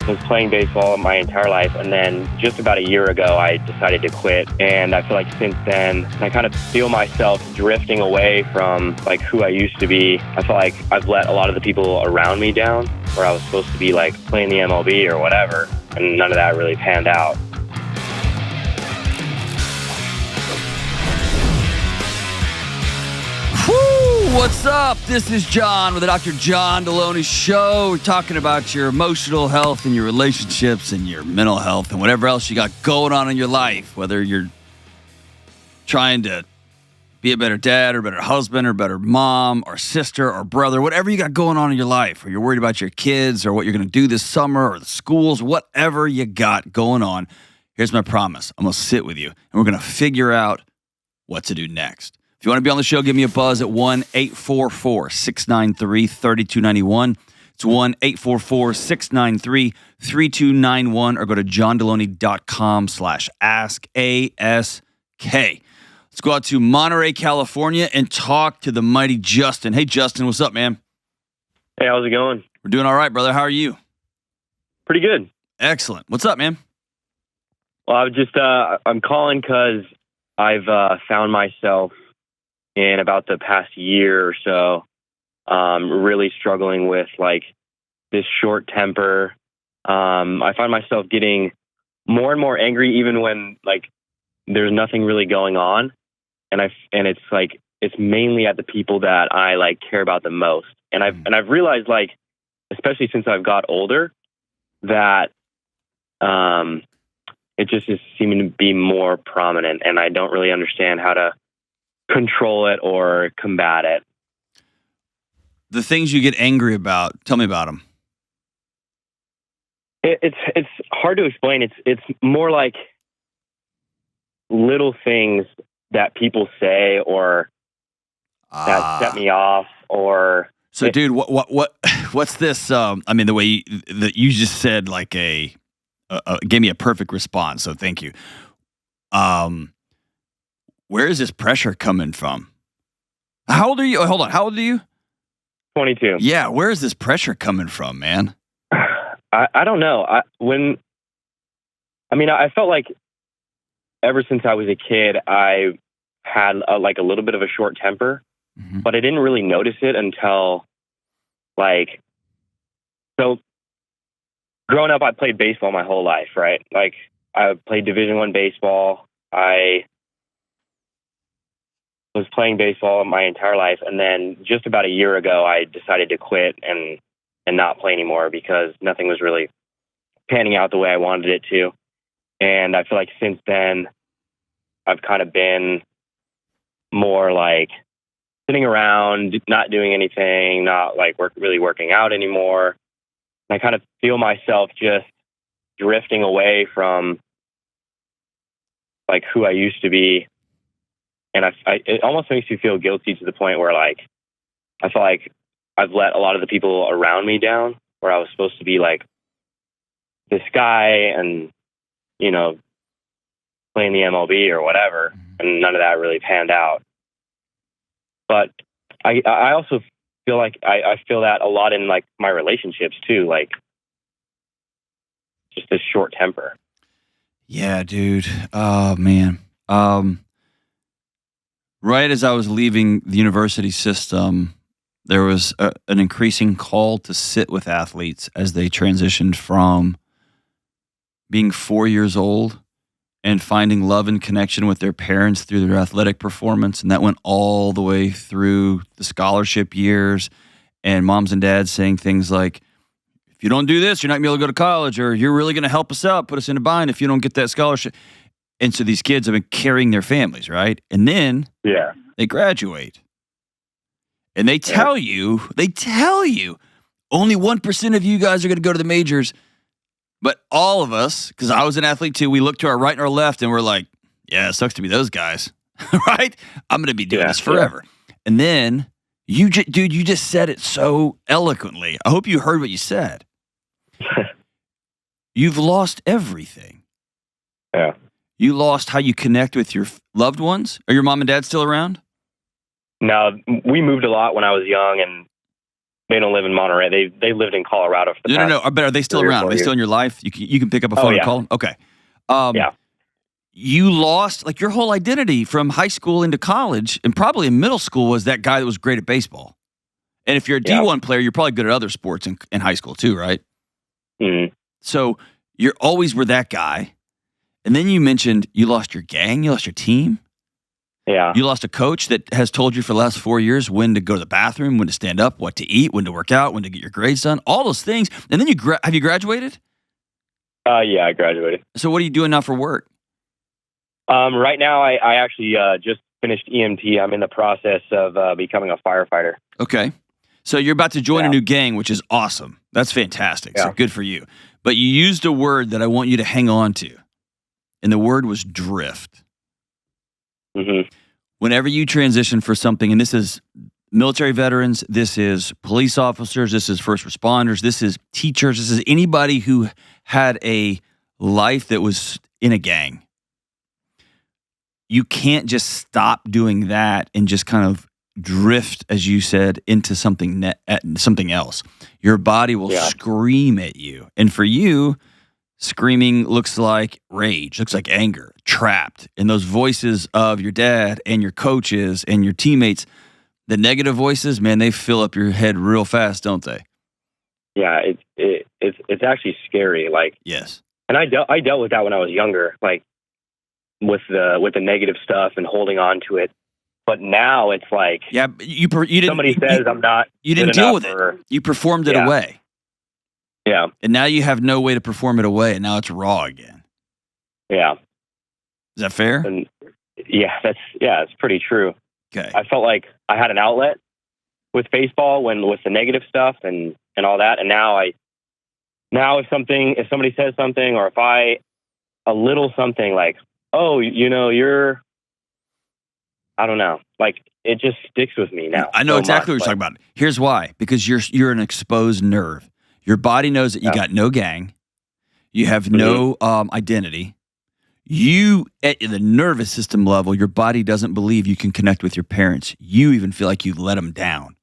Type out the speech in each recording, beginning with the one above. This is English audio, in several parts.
was playing baseball my entire life, and then just about a year ago, I decided to quit. And I feel like since then, I kind of feel myself drifting away from like who I used to be. I feel like I've let a lot of the people around me down, where I was supposed to be like playing the MLB or whatever, and none of that really panned out. What's up? This is John with the Dr. John Delony Show. We're talking about your emotional health and your relationships and your mental health and whatever else you got going on in your life, whether you're trying to be a better dad or better husband or better mom or sister or brother, whatever you got going on in your life, or you're worried about your kids or what you're going to do this summer or the schools, whatever you got going on. Here's my promise. I'm going to sit with you and we're going to figure out what to do next. If you want to be on the show, give me a buzz at 1-844-693-3291. It's 1-844-693-3291, or go to johndelony.com/ask. Let's go out to Monterey, California, and talk to the mighty Justin. Hey, Justin, what's up, man? Hey, how's it going? We're doing all right, brother. How are you? Pretty good. Excellent. What's up, man? Well, I'm calling because I've found myself in about the past year or so, really struggling with like this short temper. I find myself getting more and more angry even when like there's nothing really going on, and it's like it's mainly at the people that I like care about the most. And I've realized, like, especially since I've got older, that it just is seeming to be more prominent, and I don't really understand how to control it or combat it. The things you get angry about, tell me about them. It's hard to explain. It's more like little things that people say or that set me off. Or so, dude, what's this? I mean, the way that you just said, like gave me a perfect response. So, thank you. Where is this pressure coming from? How old are you? Hold on. How old are you? 22. Yeah. Where is this pressure coming from, man? I don't know. I felt like ever since I was a kid, I had a little bit of a short temper, but I didn't really notice it until so growing up, I played baseball my whole life, right? Like I played Division I baseball. I was playing baseball my entire life, and then just about a year ago, I decided to quit and not play anymore because nothing was really panning out the way I wanted it to. And I feel like since then, I've kind of been more like sitting around, not doing anything, not like really working out anymore. And I kind of feel myself just drifting away from like who I used to be. And it almost makes me feel guilty to the point where like I feel like I've let a lot of the people around me down, where I was supposed to be like this guy and, you know, playing the MLB or whatever, and none of that really panned out. But I also feel like I feel that a lot in like my relationships too, like just this short temper. Yeah, dude. Oh, man. Right as I was leaving the university system, there was an increasing call to sit with athletes as they transitioned from being 4 years old and finding love and connection with their parents through their athletic performance. And that went all the way through the scholarship years, and moms and dads saying things like, if you don't do this, you're not going to be able to go to college, or you're really going to help us out, put us in a bind if you don't get that scholarship. And so these kids have been carrying their families, right? And then they graduate. And they tell you, only 1% of you guys are going to go to the majors. But all of us, because I was an athlete too, we look to our right and our left and we're like, yeah, it sucks to be those guys, right? I'm going to be doing this forever. And then you just said it so eloquently. I hope you heard what you said. You've lost everything. Yeah. You lost how you connect with your loved ones? Are your mom and dad still around? No, we moved a lot when I was young, and They don't live in Monterey. They lived in Colorado for the past No. But are they still 3 or around? 4 Are they years. still in your life? You can pick up a phone and call them? Okay. Yeah. You lost, like, your whole identity from high school into college, and probably in middle school was that guy that was great at baseball. And if you're a D1 player, you're probably good at other sports in high school too, right? Mm-hmm. So you always were that guy. And then you mentioned you lost your gang, you lost your team. Yeah. You lost a coach that has told you for the last 4 years when to go to the bathroom, when to stand up, what to eat, when to work out, when to get your grades done, all those things. And then have you graduated? Yeah, I graduated. So what are you doing now for work? Right now, I actually just finished EMT. I'm in the process of becoming a firefighter. Okay. So you're about to join a new gang, which is awesome. That's fantastic. So good for you. But you used a word that I want you to hang on to. And the word was drift. Mm-hmm. Whenever you transition for something, and this is military veterans, this is police officers, this is first responders, this is teachers, this is anybody who had a life that was in a gang. You can't just stop doing that and just kind of drift, as you said, into something else. Your body will scream at you. And for you, screaming looks like rage, looks like anger, trapped. And those voices of your dad and your coaches and your teammates, the negative voices, man, they fill up your head real fast, don't they? Yeah, it's actually scary. Like, yes. And I dealt with that when I was younger, like with the negative stuff and holding on to it. But now it's like, you didn't. Somebody says I'm not. You didn't deal with it. You performed it away. Yeah. And now you have no way to perform it away, and now it's raw again. Yeah. Is that fair? And it's pretty true. Okay. I felt like I had an outlet with baseball with the negative stuff and all that, and now if somebody says something, or if a little something like, oh, you're, I don't know, like, it just sticks with me now. I know exactly what you're talking about. Here's why: because you're an exposed nerve. Your body knows that you got no gang, you have no identity. You, at the nervous system level, your body doesn't believe you can connect with your parents. You even feel like you've let them down.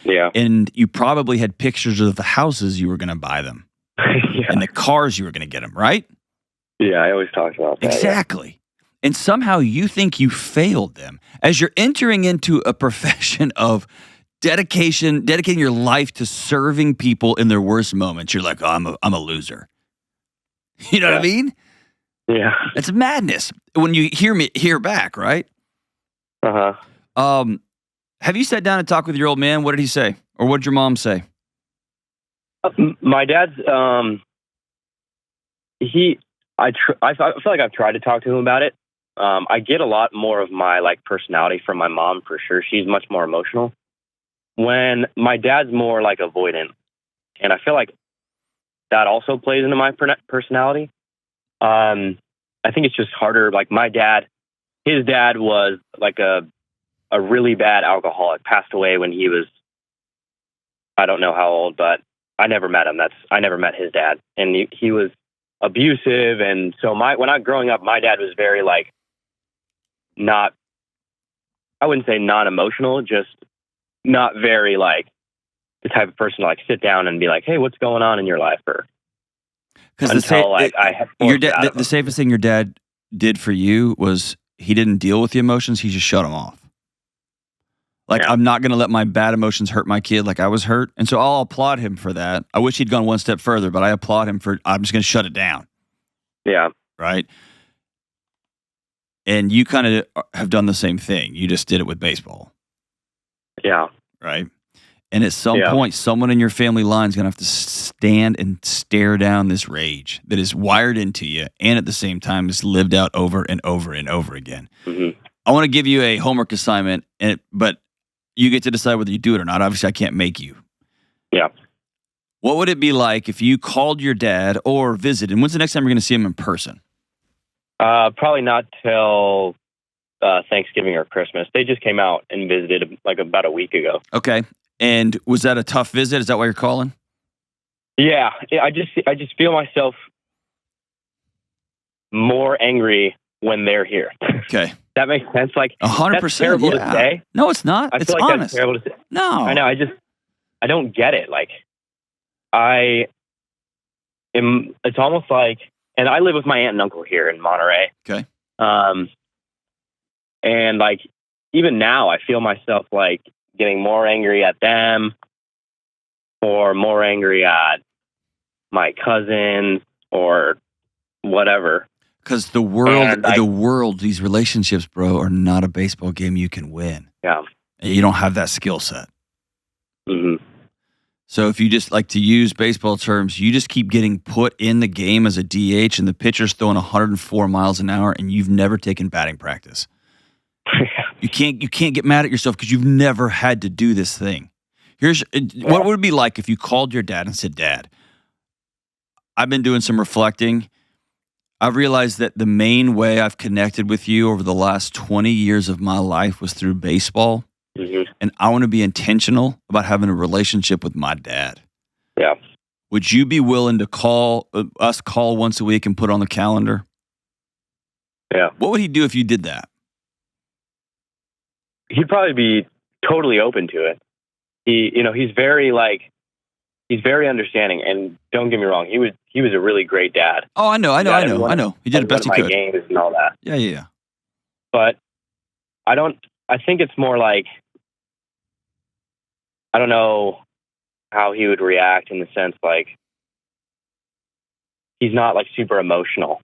Yeah. And you probably had pictures of the houses you were going to buy them and the cars you were going to get them, right? Yeah, I always talk about that. Exactly. Yeah. And somehow you think you failed them. As you're entering into a profession of dedicating your life to serving people in their worst moments, you're like, oh, I'm a loser. You know what I mean? Yeah. It's madness when you hear back, right? Uh-huh. Have you sat down and talked with your old man? What did he say? Or what did your mom say? My dad's, I feel like I've tried to talk to him about it. I get a lot more of my personality from my mom, for sure. She's much more emotional. When my dad's more avoidant, and I feel like that also plays into my personality. I think it's just harder. Like his dad was a really bad alcoholic, passed away when he was, I don't know how old, but I never met him. I never met his dad, and he was abusive. And so when I was growing up, my dad was very not, I wouldn't say non-emotional, just not very the type of person to sit down and be like, hey, what's going on in your life? Or because the safest thing your dad did for you was he didn't deal with the emotions. He just shut them off. I'm not going to let my bad emotions hurt my kid like I was hurt. And so I'll applaud him for that. I wish he'd gone one step further, but I applaud him for, I'm just going to shut it down. Yeah. Right? And you kind of have done the same thing. You just did it with baseball. Yeah. Right? And at some point, someone in your family line is going to have to stand and stare down this rage that is wired into you and at the same time is lived out over and over and over again. Mm-hmm. I want to give you a homework assignment, but you get to decide whether you do it or not. Obviously, I can't make you. Yeah. What would it be like if you called your dad or visited? And when's the next time you're going to see him in person? Probably not till Thanksgiving or Christmas. They just came out and visited about a week ago. Okay. And was that a tough visit? Is that why you're calling? Yeah. I just feel myself more angry when they're here. Okay. That makes sense. 100%. That's terrible to say. No, it's not. It's feel like honest. that's terrible to say. No. I know. don't get it. Like, it's almost like, and I live with my aunt and uncle here in Monterey. Okay. And like, even now I feel myself like getting more angry at them or more angry at my cousins or whatever. Because the world, these relationships, bro, are not a baseball game you can win. Yeah. And you don't have that skill set. Mm-hmm. So if you just like to use baseball terms, you just keep getting put in the game as a DH and the pitcher's throwing 104 miles an hour and you've never taken batting practice. You can't get mad at yourself because you've never had to do this thing. What would it be like if you called your dad and said, Dad, I've been doing some reflecting. I've realized that the main way I've connected with you over the last 20 years of my life was through baseball. Mm-hmm. And I want to be intentional about having a relationship with my dad. Yeah. Would you be willing to call once a week and put on the calendar? Yeah. What would he do if you did that? He'd probably be totally open to it. He's very understanding. And don't get me wrong, he was a really great dad. Oh, I know. He did the best he could. Games and all that. Yeah. But I think it's more like, I don't know how he would react in the sense like he's not like super emotional.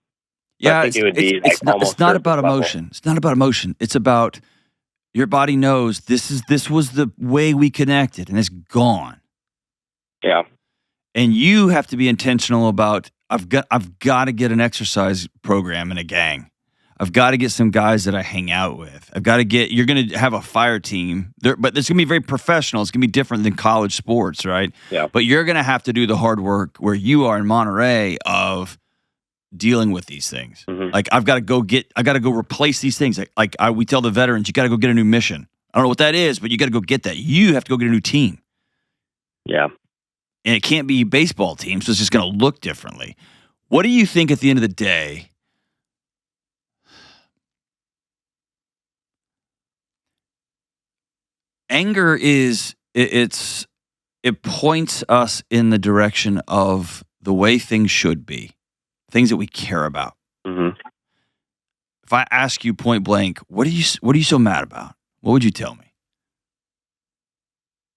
Yeah, I think it would be it's not about emotion. It's not about emotion. It's about your body knows this was the way we connected and it's gone. Yeah. And you have to be intentional about I've got to get an exercise program in a gang. I've got to get some guys that I hang out with. You're going to have a fire team, but it's going to be very professional. It's going to be different than college sports, right? Yeah. But you're going to have to do the hard work where you are in Monterey of dealing with these things. Mm-hmm. Like I got to go replace these things. We tell the veterans, you got to go get a new mission. I don't know what that is, but you got to go get that. You have to go get a new team. Yeah. And it can't be baseball team, so it's just going to look differently. What do you think at the end of the day? Anger it points us in the direction of the way things should be, things that we care about. Mm-hmm. If I ask you point blank, what are you so mad about? What would you tell me?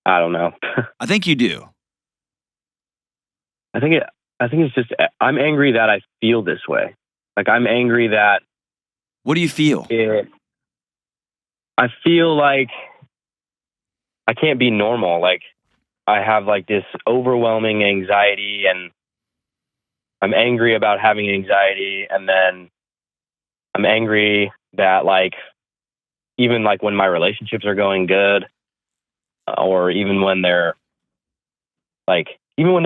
I don't know. I think you do. I think it's just I'm angry that I feel this way. Like I'm angry that. What do you feel? I feel like I can't be normal. Like I have like this overwhelming anxiety and I'm angry about having anxiety. And then I'm angry that like, even like when my relationships are going good or even when they're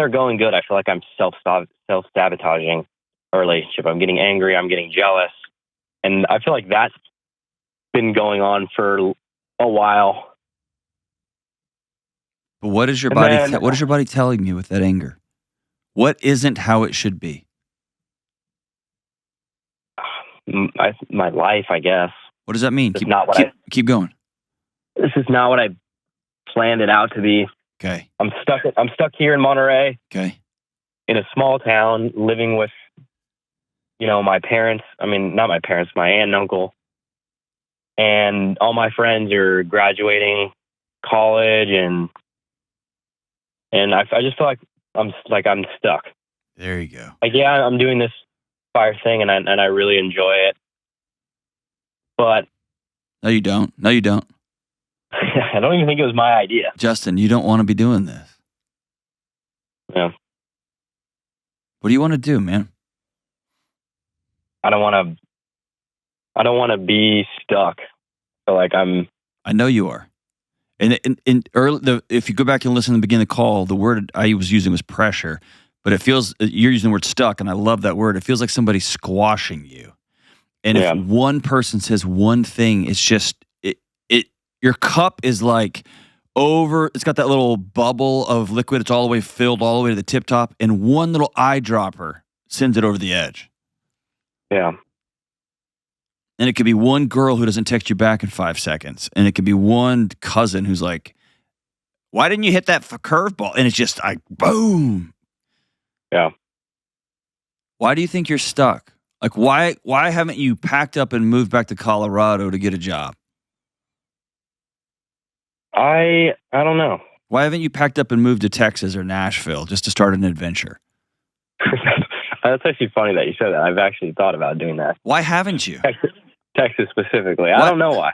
going good, I feel like I'm self-sabotaging a relationship. I'm getting angry. I'm getting jealous. And I feel like that's been going on for a while. But what is your body telling you with that anger? What isn't how it should be? My life, I guess. What does that mean? Keep going. This is not what I planned it out to be. Okay. I'm stuck here in Monterey. Okay. In a small town, living with, my parents. I mean, not my parents, my aunt and uncle. And all my friends are graduating college and I just feel like I'm stuck. There you go. Like, yeah, I'm doing this fire thing and I really enjoy it. But No, you don't. I don't even think it was my idea. Justin, you don't want to be doing this. Yeah. What do you want to do, man? I don't want to be stuck. So like I know you are. And if you go back and listen to the beginning of the call, the word I was using was pressure, but you're using the word stuck, and I love that word. It feels like somebody's squashing you. And if one person says one thing, it's just your cup is like it's got that little bubble of liquid. It's all the way filled all the way to the tip top, and one little eyedropper sends it over the edge. Yeah. And it could be one girl who doesn't text you back in 5 seconds. And it could be one cousin who's like, Why didn't you hit that curveball? And it's just like, boom. Yeah. Why do you think you're stuck? Like, why haven't you packed up and moved back to Colorado to get a job? I don't know. Why haven't you packed up and moved to Texas or Nashville just to start an adventure? That's actually funny that you said that. I've actually thought about doing that. Why haven't you? Texas specifically. I don't know why.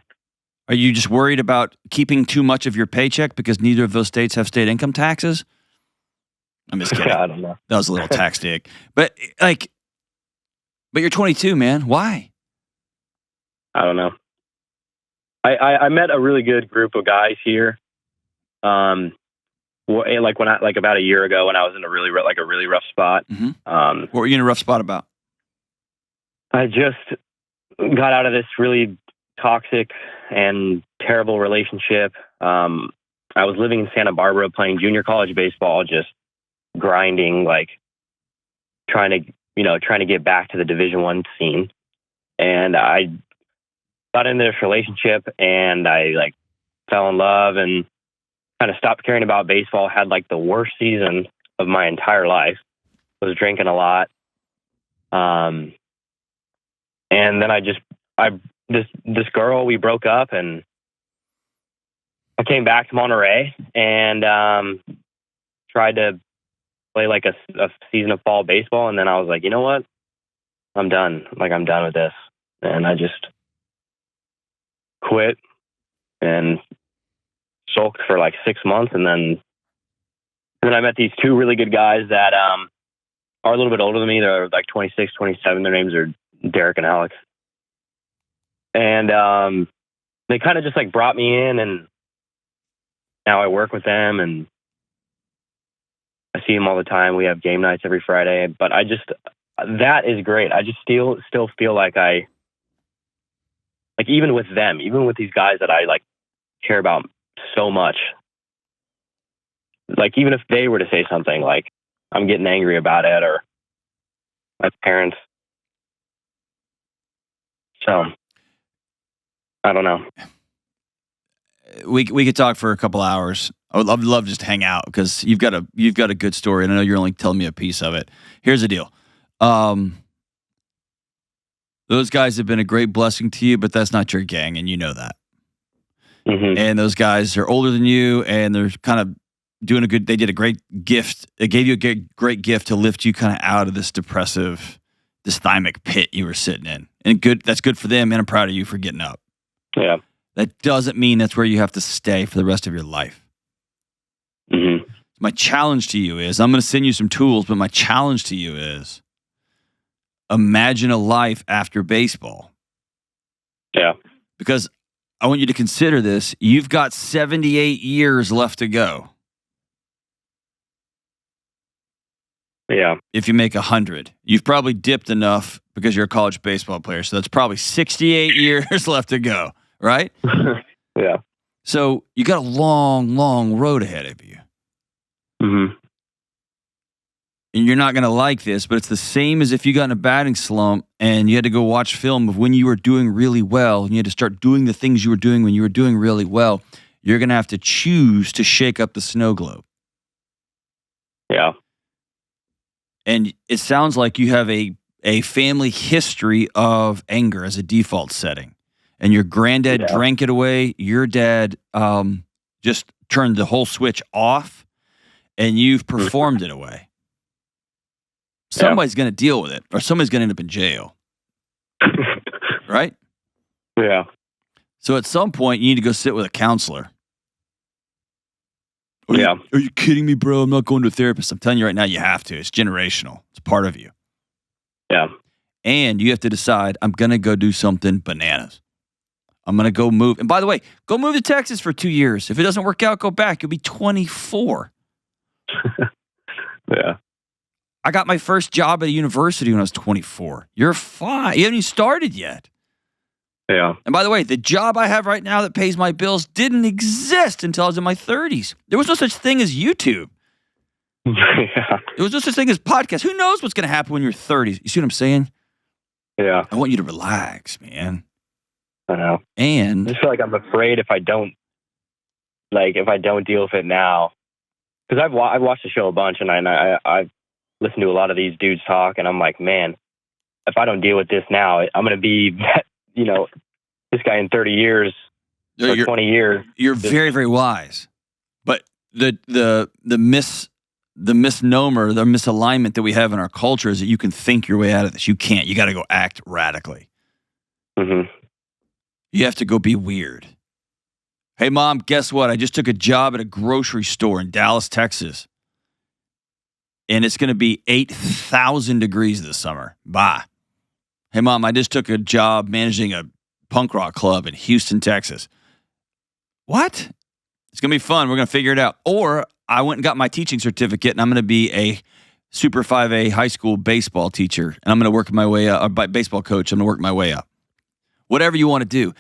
Are you just worried about keeping too much of your paycheck because neither of those states have state income taxes? I'm just kidding. I don't know. That was a little tax dig. But you're 22, man. Why? I don't know. I met a really good group of guys here. About a year ago when I was in a really rough spot. Mm-hmm. What were you in a rough spot about? I just got out of this really toxic and terrible relationship. I was living in Santa Barbara playing junior college baseball, just grinding, like trying to get back to the Division I scene. And I got into this relationship and I fell in love and kind of stopped caring about baseball. Had the worst season of my entire life. Was drinking a lot. And then this girl, we broke up and I came back to Monterey and tried to play a season of fall baseball. And then I was like, you know what? I'm done. I'm done with this. And I just quit and sulked for 6 months. And then I met these two really good guys that are a little bit older than me. They're 26, 27. Their names are Derek and Alex. And they kind of just brought me in, and now I work with them and I see them all the time. We have game nights every Friday, but that is great. I just still feel like even with them, even with these guys that I care about so much, even if they were to say something, I'm getting angry about it, or my parents. So I don't know. We could talk for a couple hours. I would love just to hang out because you've got a good story, and I know you're only telling me a piece of it. Here's the deal. Those guys have been a great blessing to you, but that's not your gang, and you know that. Mm-hmm. And those guys are older than you, and they're kind of doing they did a great gift. They gave you a great gift to lift you kind of out of this depressive, dysthymic pit you were sitting in. And that's good for them, and I'm proud of you for getting up. Yeah. That doesn't mean that's where you have to stay for the rest of your life. Mm-hmm. My challenge to you is, I'm going to send you some tools, but my challenge to you is, imagine a life after baseball. Yeah. Because I want you to consider this. You've got 78 years left to go. Yeah. If you make 100, you've probably dipped enough because you're a college baseball player. So that's probably 68 years left to go, right? Yeah. So you got a long, long road ahead of you. Mm-hmm. And you're not going to like this, but it's the same as if you got in a batting slump and you had to go watch film of when you were doing really well and you had to start doing the things you were doing when you were doing really well. You're going to have to choose to shake up the snow globe. Yeah. And it sounds like you have a family history of anger as a default setting. And your granddad drank it away. Your dad just turned the whole switch off, and you've performed it away. Somebody's going to deal with it, or somebody's going to end up in jail. Right? Yeah. So at some point, you need to go sit with a counselor. Yeah. Are you kidding me, bro? I'm not going to a therapist. I'm telling you right now, you have to. It's generational. It's part of you. Yeah. And you have to decide, I'm going to go do something bananas. I'm going to go move. And by the way, go move to Texas for 2 years. If it doesn't work out, go back. You'll be 24. Yeah. I got my first job at a university when I was 24. You're fine. You haven't even started yet. Yeah. And by the way, the job I have right now that pays my bills didn't exist until I was in my 30s. There was no such thing as YouTube. Yeah. There was no such thing as podcasts. Who knows what's going to happen when you're 30s? You see what I'm saying? Yeah. I want you to relax, man. I know. And I just feel like I'm afraid if I don't Like, if I don't deal with it now, because I've watched the show a bunch, and I've listened to a lot of these dudes talk, and I'm like, man, if I don't deal with this now, I'm going to be that, this guy in 30 years or 20 years. You're very, very wise. But the misnomer, the misalignment that we have in our culture is that you can think your way out of this. You can't. You got to go act radically. Mm-hmm. You have to go be weird. Hey, Mom, guess what? I just took a job at a grocery store in Dallas, Texas. And it's going to be 8,000 degrees this summer. Bye. Hey, Mom, I just took a job managing a punk rock club in Houston, Texas. What? It's going to be fun. We're going to figure it out. Or I went and got my teaching certificate, and I'm going to be a Super 5A high school baseball teacher, and I'm going to work my way up, or baseball coach. I'm going to work my way up. Whatever you want to do.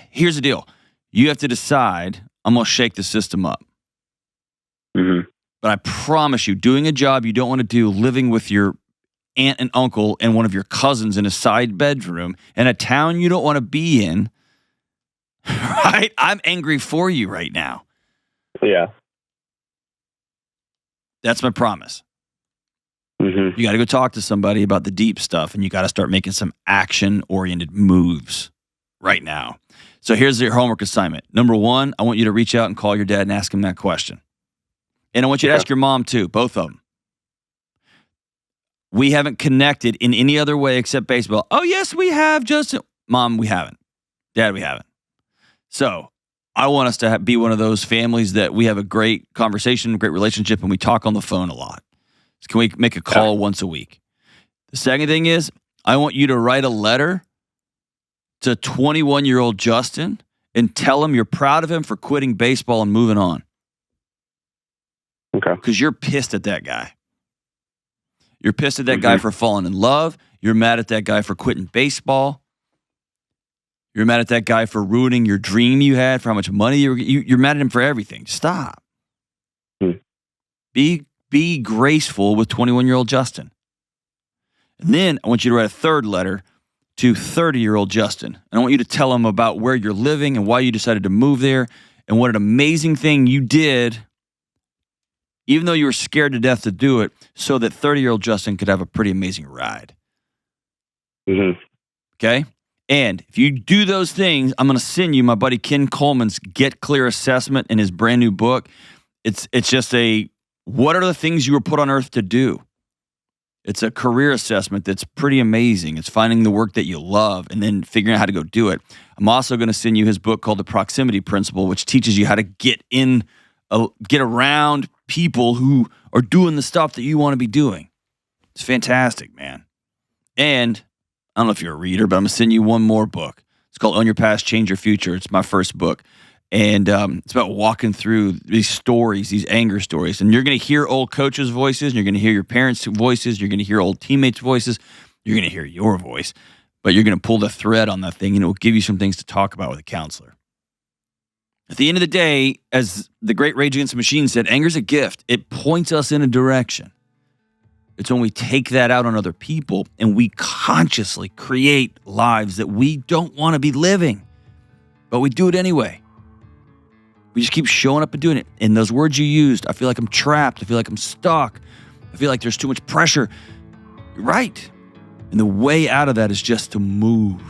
Here's the deal. You have to decide, I'm going to shake the system up. Mm-hmm. But I promise you, doing a job you don't want to do, living with your aunt and uncle and one of your cousins in a side bedroom in a town you don't want to be in, right? I'm angry for you right now. Yeah. That's my promise. Mm-hmm. You got to go talk to somebody about the deep stuff, and you got to start making some action-oriented moves right now. So here's your homework assignment. Number 1, I want you to reach out and call your dad and ask him that question. And I want you to ask your mom too, both of them. We haven't connected in any other way except baseball. Oh, yes, we have, Justin. Mom, we haven't. Dad, we haven't. So I want us to be one of those families that we have a great conversation, great relationship, and we talk on the phone a lot. So can we make a call once a week? The second thing is, I want you to write a letter to 21-year-old Justin and tell him you're proud of him for quitting baseball and moving on. Okay. Because you're pissed at that guy. You're pissed at that guy for falling in love. You're mad at that guy for quitting baseball. You're mad at that guy for ruining your dream you had, for how much money you're mad at him for everything. Stop. Be graceful with 21-year-old Justin. And then I want you to write a third letter to 30-year-old Justin. And I want you to tell him about where you're living and why you decided to move there and what an amazing thing you did, even though you were scared to death to do it, so that 30-year-old Justin could have a pretty amazing ride. Mm-hmm. Okay? And if you do those things, I'm going to send you my buddy Ken Coleman's Get Clear Assessment in his brand new book. It's just what are the things you were put on earth to do? It's a career assessment that's pretty amazing. It's finding the work that you love and then figuring out how to go do it. I'm also going to send you his book called The Proximity Principle, which teaches you how to get around people who are doing the stuff that you want to be doing. It's fantastic, man. And I don't know if you're a reader, but I'm going to send you one more book. It's called Own Your Past, Change Your Future. It's my first book. And it's about walking through these stories, these anger stories. And you're going to hear old coaches' voices. And you're going to hear your parents' voices. You're going to hear old teammates' voices. You're going to hear your voice. But you're going to pull the thread on that thing, and it will give you some things to talk about with a counselor. At the end of the day, as the great Rage Against the Machine said, anger's a gift. It points us in a direction. It's when we take that out on other people and we consciously create lives that we don't want to be living, but we do it anyway. We just keep showing up and doing it. And those words you used, I feel like I'm trapped. I feel like I'm stuck. I feel like there's too much pressure. You're right. And the way out of that is just to move.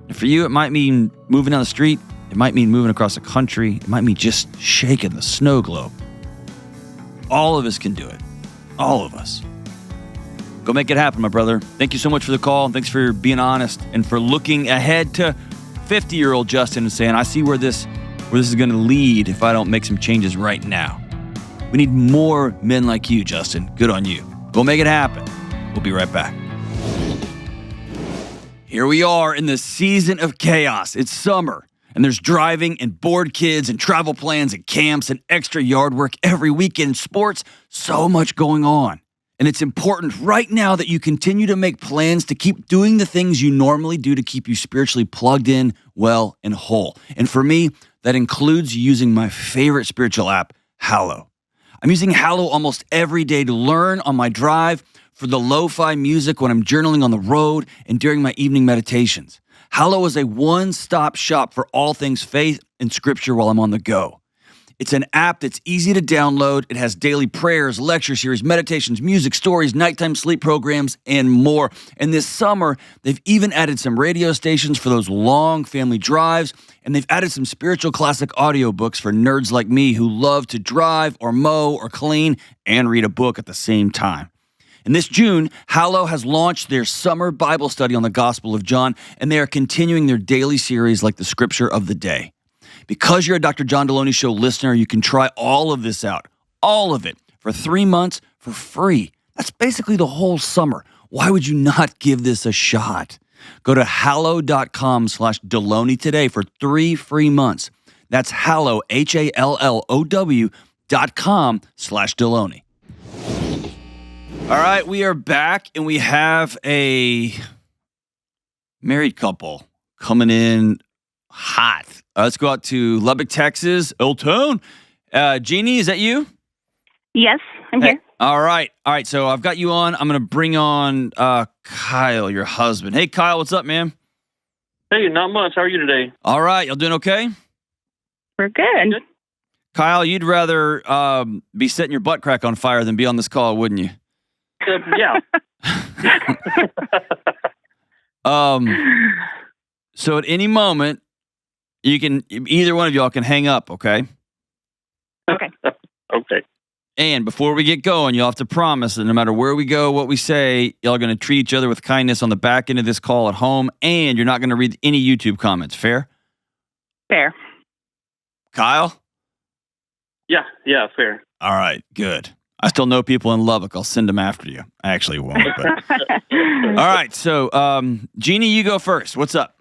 And for you, it might mean moving down the street. It might mean moving across the country. It might mean just shaking the snow globe. All of us can do it. All of us. Go make it happen, my brother. Thank you so much for the call. And thanks for being honest and for looking ahead to 50-year-old Justin and saying, I see where this is going to lead if I don't make some changes right now. We need more men like you, Justin. Good on you. Go make it happen. We'll be right back. Here we are in the season of chaos. It's summer, and there's driving and bored kids and travel plans and camps and extra yard work every weekend, sports, so much going on. And it's important right now that you continue to make plans to keep doing the things you normally do to keep you spiritually plugged in, well, and whole. And for me, that includes using my favorite spiritual app, Hallow. I'm using Hallow almost every day to learn on my drive, for the lo-fi music when I'm journaling on the road, and during my evening meditations. Hallow is a one-stop shop for all things faith and scripture while I'm on the go. It's an app that's easy to download. It has daily prayers, lecture series, meditations, music, stories, nighttime sleep programs, and more. And this summer, they've even added some radio stations for those long family drives, and they've added some spiritual classic audiobooks for nerds like me who love to drive or mow or clean and read a book at the same time. And this June, Hallow has launched their summer Bible study on the Gospel of John, and they are continuing their daily series like the Scripture of the Day. Because you're a Dr. John Delony Show listener, you can try all of this out, all of it, for 3 months for free. That's basically the whole summer. Why would you not give this a shot? Go to hallow.com/Delony today for 3 free months. That's Hallow, HALLOW.com/Delony. All right, we are back, and we have a married couple coming in hot. Let's go out to Lubbock, Texas. Old Town. Jeannie, is that you? Yes, I'm here. All right. So I've got you on. I'm going to bring on Kyle, your husband. Hey, Kyle, what's up, man? Hey, not much. How are you today? All right. Y'all doing okay? We're good. Kyle, you'd rather be setting your butt crack on fire than be on this call, wouldn't you? Yeah. So at any moment, either one of y'all can hang up, okay? Okay. Okay. And before we get going, you'll have to promise that no matter where we go, what we say, y'all are going to treat each other with kindness on the back end of this call at home, and you're not going to read any YouTube comments. Fair? Fair. Kyle? Yeah, fair. All right, good. I still know people in Lubbock. I'll send them after you. I actually won't. But. All right, so Jeannie, you go first. What's up?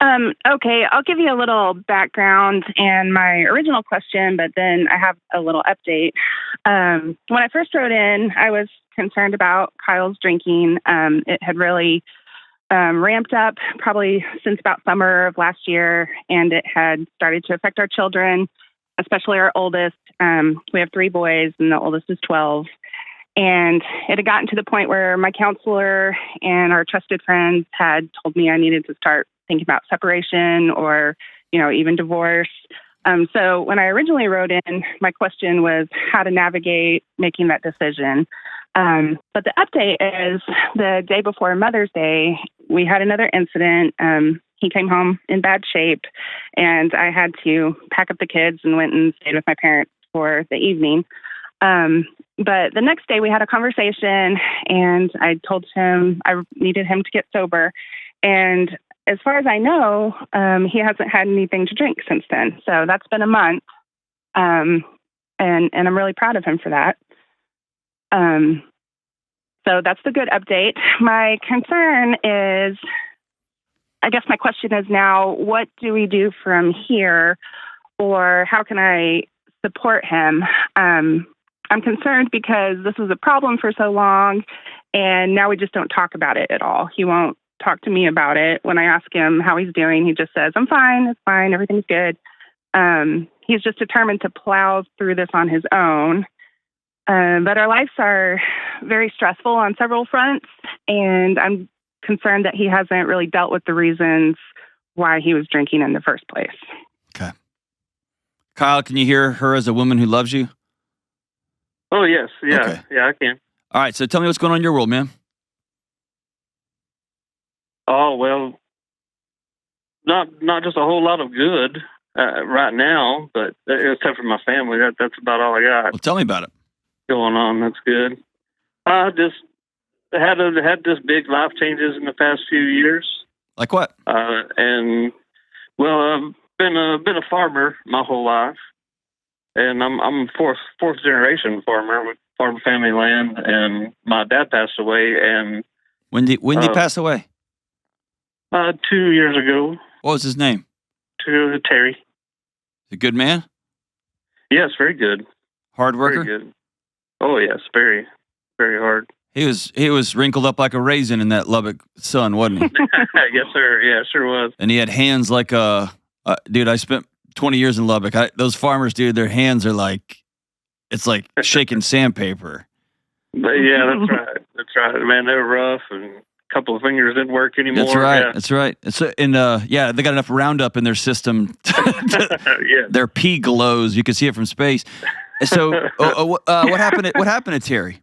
Okay, I'll give you a little background and my original question, but then I have a little update. When I first wrote in, I was concerned about Kyle's drinking. It had really ramped up probably since about summer of last year, and it had started to affect our children, especially our oldest. We have 3 boys, and the oldest is 12. And it had gotten to the point where my counselor and our trusted friends had told me I needed to start thinking about separation or, even divorce. So when I originally wrote in, my question was how to navigate making that decision. But the update is the day before Mother's Day, we had another incident. He came home in bad shape, and I had to pack up the kids and went and stayed with my parents for the evening. But the next day we had a conversation, and I told him I needed him to get sober. And as far as I know, he hasn't had anything to drink since then. So that's been a month. And I'm really proud of him for that. So that's the good update. My concern is, I guess my question is now, what do we do from here, or how can I support him? I'm concerned because this was a problem for so long, and now we just don't talk about it at all. He won't talk to me about it. When I ask him how he's doing, he just says, I'm fine, it's fine, everything's good. He's just determined to plow through this on his own. But our lives are very stressful on several fronts, and I'm concerned that he hasn't really dealt with the reasons why he was drinking in the first place. Okay. Kyle, can you hear her as a woman who loves you? Oh, yes. Yeah. Okay. Yeah, I can. All right, so tell me what's going on in your world, man. Oh, well, not just a whole lot of good right now, but it's tough for my family. That's about all I got. Well, tell me about it. Going on. That's good. I just had this big life changes in the past few years. Like what? And well, I've been a farmer my whole life, and I'm fourth generation farmer with farm family land. And my dad passed away. And when did he pass away? 2 years ago. What was his name? Terry. A good man? Yes, very good. Hard worker? Very good. Oh, yes, very, very hard. He was wrinkled up like a raisin in that Lubbock sun, wasn't he? Yes, sir. Yeah, sure was. And he had hands like dude, I spent 20 years in Lubbock. Those farmers, dude, their hands are like, it's like shaking sandpaper. But yeah, that's right. That's right. Man, they were rough and couple of fingers didn't work anymore. That's right. Yeah. That's right. They got enough Roundup in their system. Yeah. Their pee glows. You can see it from space. So, what happened? What happened to Terry?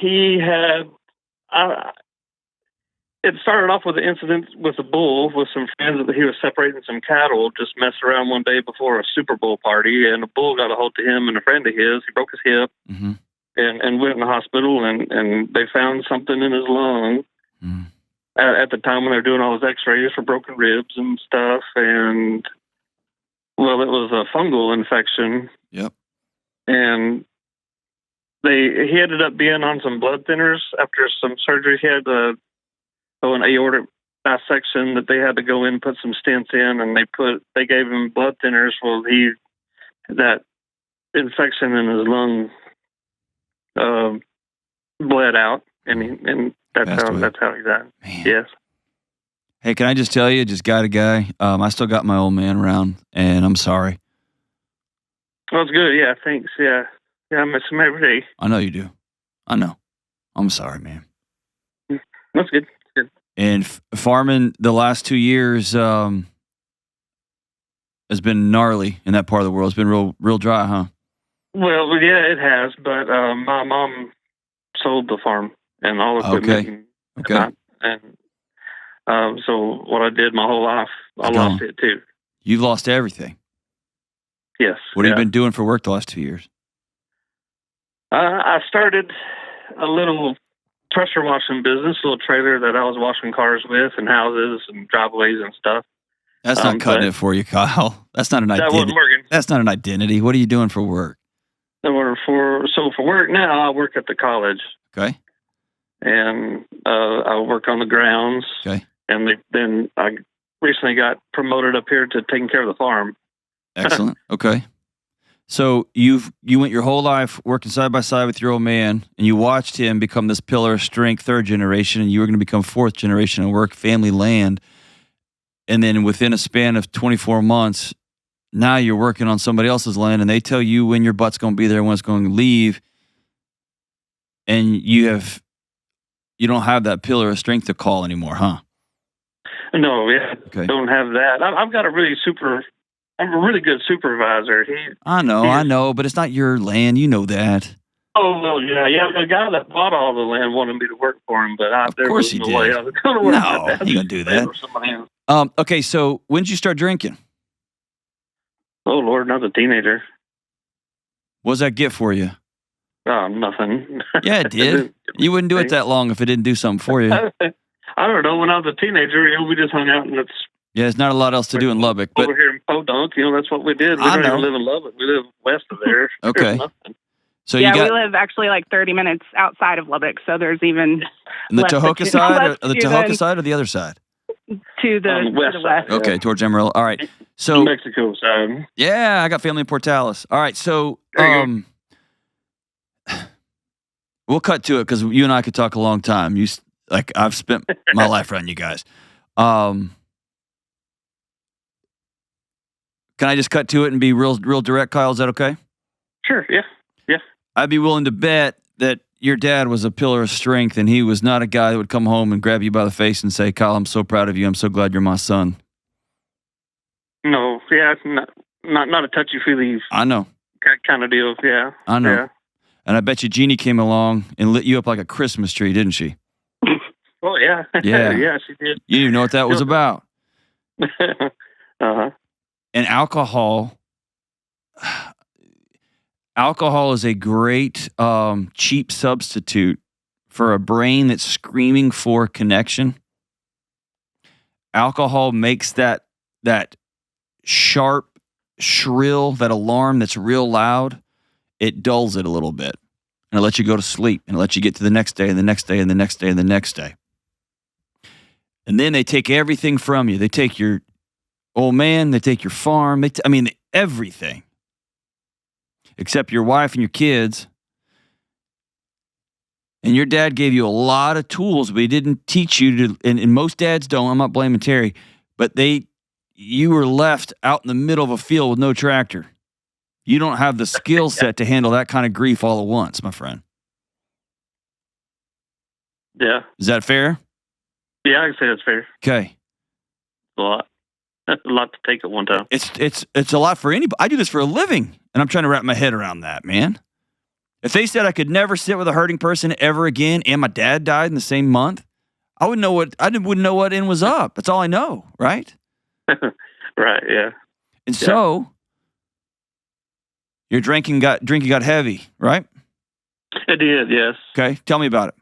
He had. It started off with an incident with a bull with some friends that he was separating some cattle, just messed around one day before a Super Bowl party, and a bull got a hold of him and a friend of his. He broke his hip and went in the hospital, and they found something in his lung at the time when they were doing all his x-rays for broken ribs and stuff. And, well, it was a fungal infection. Yep. And he ended up being on some blood thinners after some surgery. He had an aortic dissection that they had to go in and put some stents in, and they gave him blood thinners. Well, that infection in his lung bled out, and that's how he died. Man. Yes. Hey, can I just tell you, just guy to guy, I still got my old man around, and I'm sorry. Well, it's good. Yeah, thanks. Yeah, I miss him every day. I know you do. I know. I'm sorry, man. That's good. And farming the last 2 years has been gnarly in that part of the world. It's been real dry, huh? Well, yeah, it has. But my mom sold the farm and all the equipment. Okay. So what I did my whole life, I lost it too. You've lost everything. Yes. What have you been doing for work the last 2 years? I started a little pressure washing business, a little trailer that I was washing cars with and houses and driveways and stuff. That's not cutting it for you, Kyle. That's not an identity. That wasn't working. That's not an identity. What are you doing for work? For work now, I work at the college. Okay. And I work on the grounds. Okay. And then I recently got promoted up here to taking care of the farm. Excellent. Okay. So you went your whole life working side by side with your old man, and you watched him become this pillar of strength, third generation, and you were going to become fourth generation and work family land. And then within a span of 24 months, now you're working on somebody else's land, and they tell you when your butt's going to be there, when it's going to leave, and you don't have that pillar of strength to call anymore, huh? No, yeah, okay. Don't have that. I've got I'm a really good supervisor. I know, but it's not your land. You know that. Oh, well, yeah. The guy that bought all the land wanted me to work for him, but there was no way I was going to work for that. No, you going to do that. Okay, so when did you start drinking? Oh, Lord, not a teenager. What does that get for you? Nothing. Yeah, it did. You wouldn't do it that long if it didn't do something for you. I don't know. When I was a teenager, we just hung out and there's not a lot else to do in Lubbock. But over here in Podunk, that's what we did. We don't even live in Lubbock. We live west of there. Okay. So we live actually like 30 minutes outside of Lubbock, so there's even the Tohoka side, or the Tohoka side, or the other side? To the west. Side. Okay, towards Amarillo. All right. So Mexico side. Yeah, I got family in Portales. All right, so we'll cut to it because you and I could talk a long time. I've spent my life around you guys. Can I just cut to it and be real direct, Kyle? Is that okay? Sure, yeah. I'd be willing to bet that your dad was a pillar of strength, and he was not a guy that would come home and grab you by the face and say, Kyle, I'm so proud of you. I'm so glad you're my son. No, yeah, not a touchy-feely I know. kind of deal, yeah. I know. Yeah. And I bet you Jeannie came along and lit you up like a Christmas tree, didn't she? Oh, yeah. Yeah. Yeah, she did. You didn't know what that was about. Uh-huh. And alcohol is a great cheap substitute for a brain that's screaming for connection. Alcohol makes that sharp, shrill, that alarm that's real loud, it dulls it a little bit. And it lets you go to sleep, and it lets you get to the next day and the next day and the next day and the next day. And then they take everything from you. They take your old man, they take your farm, everything. Except your wife and your kids. And your dad gave you a lot of tools, but he didn't teach you to, and most dads don't, I'm not blaming Terry, but you were left out in the middle of a field with no tractor. You don't have the skill set to handle that kind of grief all at once, my friend. Yeah. Is that fair? Yeah, I can say that's fair. Okay. A lot. A lot to take at one time. It's a lot for anybody. I do this for a living, and I'm trying to wrap my head around that, man. If they said I could never sit with a hurting person ever again, and my dad died in the same month, I wouldn't know what end was up. That's all I know, right? Right. Yeah. And so your drinking got heavy, right? It did. Yes. Okay, tell me about it.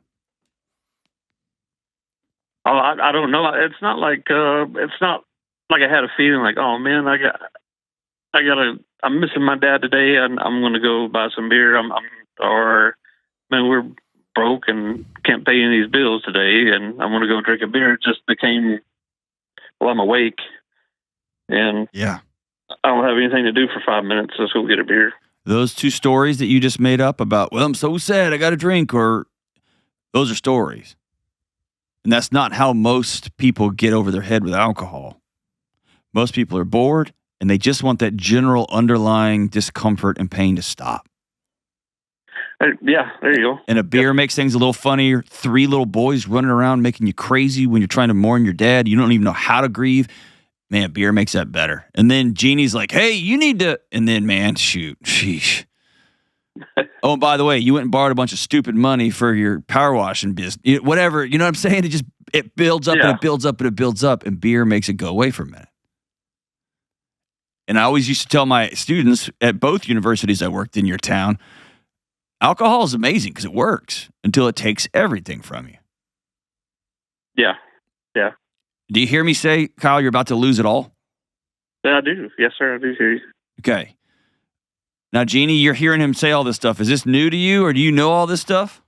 Oh, I don't know. It's not like I had a feeling like, oh man, I'm missing my dad today, and I'm gonna go buy some beer. Or man, we're broke and can't pay any of these bills today, and I'm gonna go drink a beer. It just became, well, I'm awake, and yeah, I don't have anything to do for 5 minutes. Let's go get a beer. Those two stories that you just made up about, well, I'm so sad, I got to drink, or those are stories. And that's not how most people get over their head with alcohol. Most people are bored, and they just want that general underlying discomfort and pain to stop. Yeah, there you go. And a beer makes things a little funnier. 3 little boys running around making you crazy when you're trying to mourn your dad. You don't even know how to grieve. Man, beer makes that better. And then Jeannie's like, hey, you need to... And then, man, sheesh. Oh, and by the way, you went and borrowed a bunch of stupid money for your power washing business. Whatever, you know what I'm saying? It builds up and it builds up and it builds up, and beer makes it go away for a minute. And I always used to tell my students at both universities I worked in your town, alcohol is amazing because it works until it takes everything from you. Yeah, yeah. Do you hear me say, Kyle, you're about to lose it all? Yeah, I do. Yes, sir, I do hear you. Okay. Now, Jeannie, you're hearing him say all this stuff. Is this new to you, or do you know all this stuff?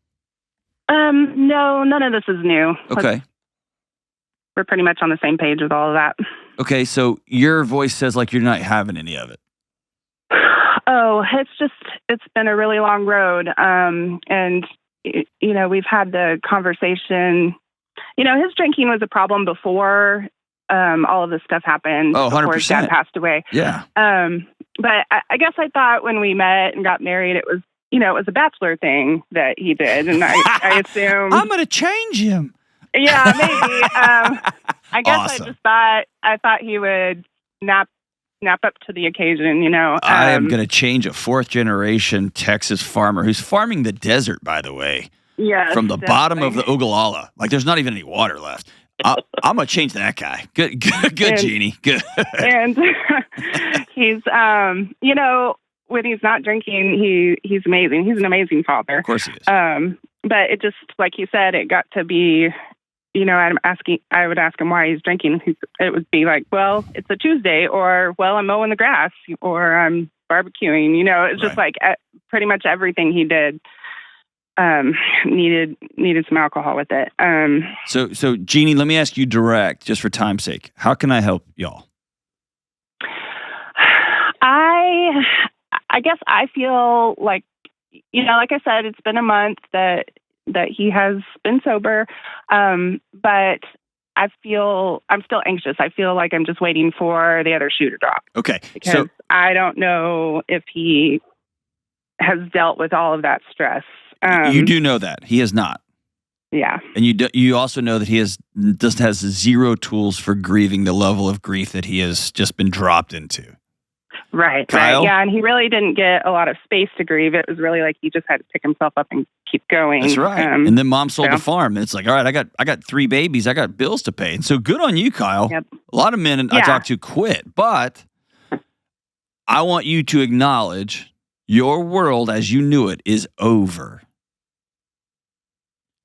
No, none of this is new. Okay. We're pretty much on the same page with all of that. Okay, so your voice says like you're not having any of it. Oh, it's been a really long road. And, we've had the conversation. His drinking was a problem before all of this stuff happened. Oh, 100%. Before his dad passed away. Yeah. But I guess I thought when we met and got married, it was a bachelor thing that he did. And I assumed... I'm going to change him. Yeah, maybe. I guess Awesome. I thought he would nap up to the occasion, I am going to change a 4th-generation Texas farmer who's farming the desert, by the way. Yeah. From the bottom of the Ogallala. Like, there's not even any water left. I'm going to change that guy. Good, Jeannie. Good. And he's, when he's not drinking, he's amazing. He's an amazing father. Of course he is. But it just, like you said, it got to be, I would ask him why he's drinking. It would be like, well, it's a Tuesday, or, well, I'm mowing the grass, or I'm barbecuing. It's just like pretty much everything he did needed some alcohol with it. So Jeannie, let me ask you direct, just for time's sake. How can I help y'all? I guess I feel like, like I said, it's been a month that he has been sober. But I'm still anxious. I feel like I'm just waiting for the other shoe to drop. Okay. Because I don't know if he has dealt with all of that stress. You do know that he has not. Yeah. And you also know that he has zero tools for grieving the level of grief that he has just been dropped into. Right. Kyle? Right. Yeah. And he really didn't get a lot of space to grieve. It was really like he just had to pick himself up and keep going. That's right. And then mom sold the farm. And it's like, all right, I got 3 babies. I got bills to pay. And so good on you, Kyle. Yep. A lot of men I talk to quit, but I want you to acknowledge your world as you knew it is over.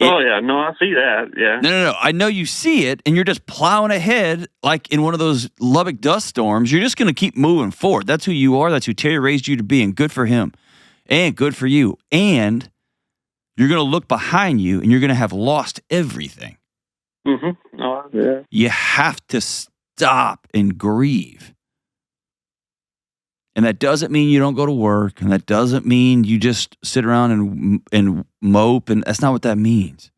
Oh, yeah. No, I see that. Yeah. No. I know you see it, and you're just plowing ahead like in one of those Lubbock dust storms. You're just going to keep moving forward. That's who you are. That's who Terry raised you to be, and good for him, and good for you. And you're going to look behind you, and you're going to have lost everything. Mm-hmm. Oh, yeah. You have to stop and grieve. And that doesn't mean you don't go to work, and that doesn't mean you just sit around and mope, and that's not what that means.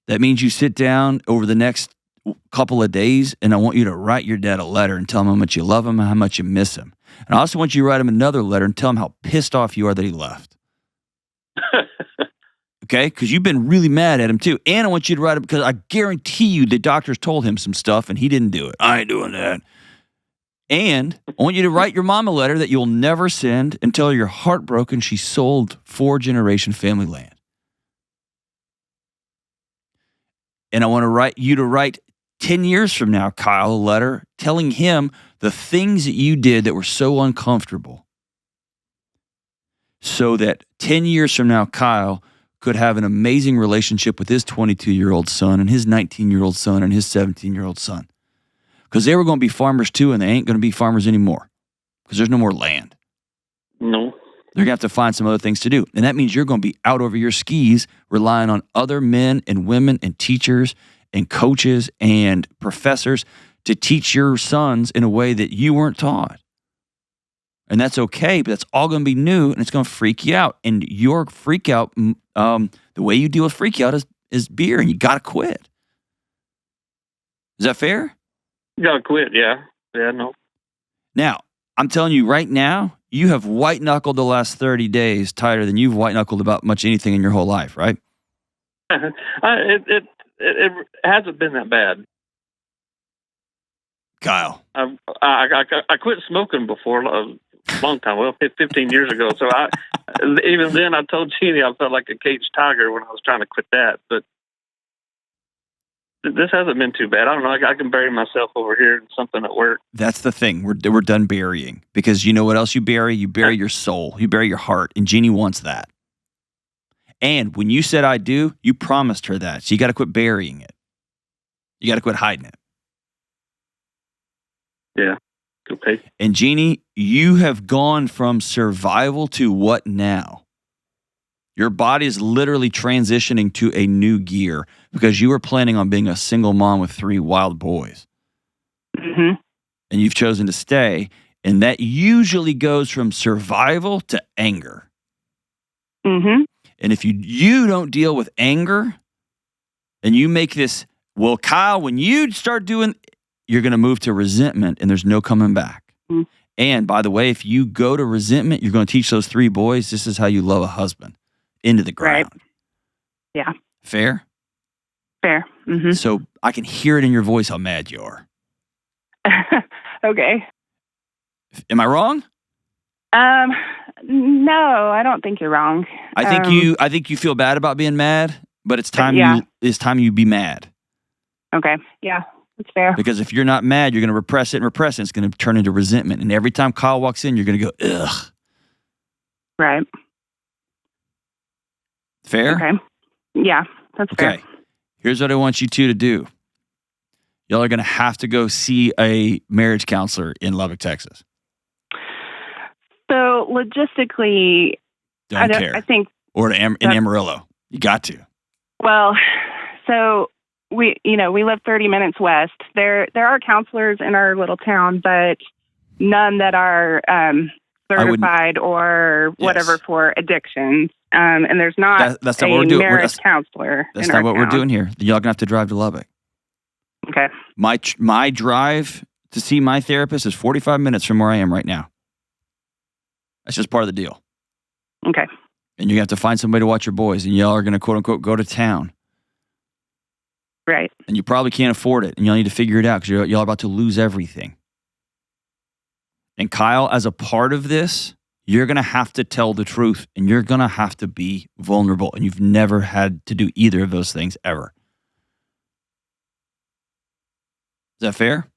That means you sit down over the next couple of days, and I want you to write your dad a letter and tell him how much you love him and how much you miss him. And I also want you to write him another letter and tell him how pissed off you are that he left. Okay, because you've been really mad at him too. And I want you to write it because I guarantee you the doctors told him some stuff and he didn't do it. I ain't doing that. And I want you to write your mom a letter that you'll never send and tell her you're heartbroken she sold 4-generation family land. And I want you to write 10 years from now, Kyle, a letter telling him the things that you did that were so uncomfortable. So that 10 years from now, Kyle could have an amazing relationship with his 22-year-old son and his 19-year-old son and his 17-year-old son. Because they were going to be farmers too, and they ain't going to be farmers anymore because there's no more land. No. They're going to have to find some other things to do. And that means you're going to be out over your skis relying on other men and women and teachers and coaches and professors to teach your sons in a way that you weren't taught. And that's okay, but that's all going to be new, and it's going to freak you out. And your freak out, the way you deal with freak out is beer, and you got to quit. Is that fair? You got to quit, yeah. Yeah, no. Now, I'm telling you right now, you have white-knuckled the last 30 days tighter than you've white-knuckled about much anything in your whole life, right? It hasn't been that bad. Kyle. I quit smoking before a long time, 15 years ago. So even then I told Jeannie I felt like a caged tiger when I was trying to quit that. But this hasn't been too bad. I don't know. I can bury myself over here in something at work. That's the thing. We're done burying because you know what else you bury? You bury your soul. You bury your heart. And Jeannie wants that. And when you said I do, you promised her that. So you got to quit burying it. You got to quit hiding it. Yeah. Okay. And Jeannie, you have gone from survival to what now? Your body is literally transitioning to a new gear because you were planning on being a single mom with 3 wild boys. Mm-hmm. And you've chosen to stay. And that usually goes from survival to anger. Mm-hmm. And if you don't deal with anger and you make this, well, Kyle, when you start doing, you're going to move to resentment and there's no coming back. Mm-hmm. And by the way, if you go to resentment, you're going to teach those 3 boys, this is how you love a husband. Into the ground. Right. Yeah. Fair? Fair. Mm-hmm. So I can hear it in your voice how mad you are. Okay. Am I wrong? No, I don't think you're wrong. I think you feel bad about being mad, but it's time you be mad. Okay. Yeah, that's fair. Because if you're not mad, you're going to repress it and repress it. It's going to turn into resentment. And every time Kyle walks in, you're going to go, ugh. Right. Fair? Okay. Yeah, that's fair. Okay. Here's what I want you two to do. Y'all are going to have to go see a marriage counselor in Lubbock, Texas. So logistically, Don't care. I think, or in Amarillo. You got to. Well, so we live 30 minutes west. There are counselors in our little town, but none that are certified or whatever for addictions. And there's not that's not what we're doing. Marriage counselor. That's not what we're doing here. Y'all gonna have to drive to Lubbock. Okay. My drive to see my therapist is 45 minutes from where I am right now. That's just part of the deal. Okay. And you have to find somebody to watch your boys, and y'all are gonna quote unquote go to town. Right. And you probably can't afford it, and y'all need to figure it out because y'all are about to lose everything. And Kyle, as a part of this, you're going to have to tell the truth and you're going to have to be vulnerable. And you've never had to do either of those things ever. Is that fair?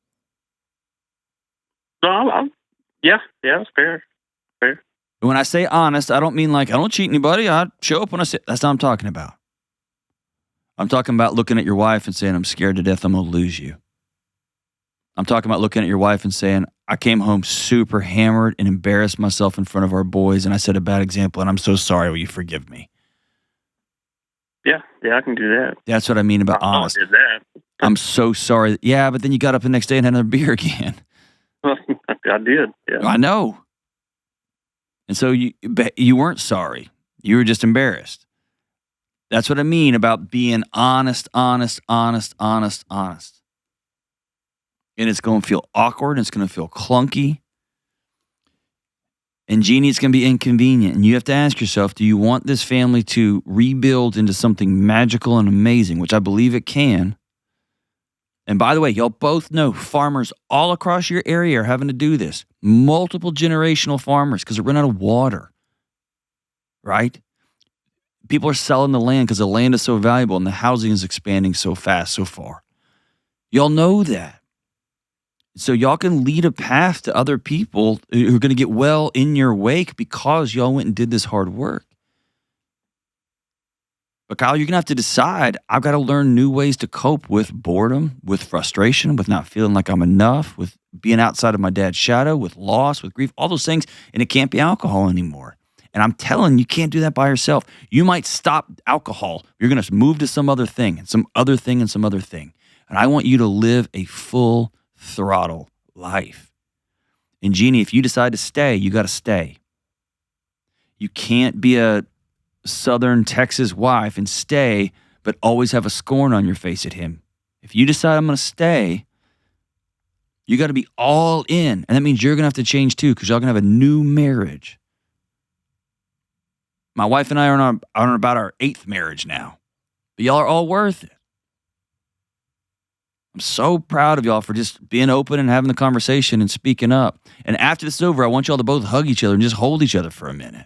No, yeah, it's fair. Fair. When I say honest, I don't mean like I don't cheat anybody. I show up when I say. That's not what I'm talking about. I'm talking about looking at your wife and saying, I'm scared to death I'm going to lose you. I'm talking about looking at your wife and saying, I came home super hammered and embarrassed myself in front of our boys, and I set a bad example, and I'm so sorry. Will you forgive me? Yeah, I can do that. That's what I mean about honest. I did that. I'm so sorry. Yeah, but then you got up the next day and had another beer again. I did, yeah. I know. And so you weren't sorry. You were just embarrassed. That's what I mean about being honest. And it's going to feel awkward. And it's going to feel clunky. And Jeannie, it's going to be inconvenient. And you have to ask yourself, do you want this family to rebuild into something magical and amazing, which I believe it can? And by the way, y'all both know farmers all across your area are having to do this. Multiple generational farmers because they're running out of water, right? People are selling the land because the land is so valuable and the housing is expanding so fast so far. Y'all know that. So y'all can lead a path to other people who are going to get well in your wake because y'all went and did this hard work. But Kyle, you're going to have to decide, I've got to learn new ways to cope with boredom, with frustration, with not feeling like I'm enough, with being outside of my dad's shadow, with loss, with grief, all those things. And it can't be alcohol anymore. And I'm telling you, you can't do that by yourself. You might stop alcohol. You're going to move to some other thing and some other thing and some other thing. And I want you to live a full throttle life. And Jeannie, if you decide to stay, you got to stay. You can't be a Southern Texas wife and stay, but always have a scorn on your face at him. If you decide I'm going to stay, you got to be all in. And that means you're going to have to change too, because y'all going to have a new marriage. My wife and I are on about our 8th marriage now, but y'all are all worth it. I'm so proud of y'all for just being open and having the conversation and speaking up. And after this is over, I want y'all to both hug each other and just hold each other for a minute.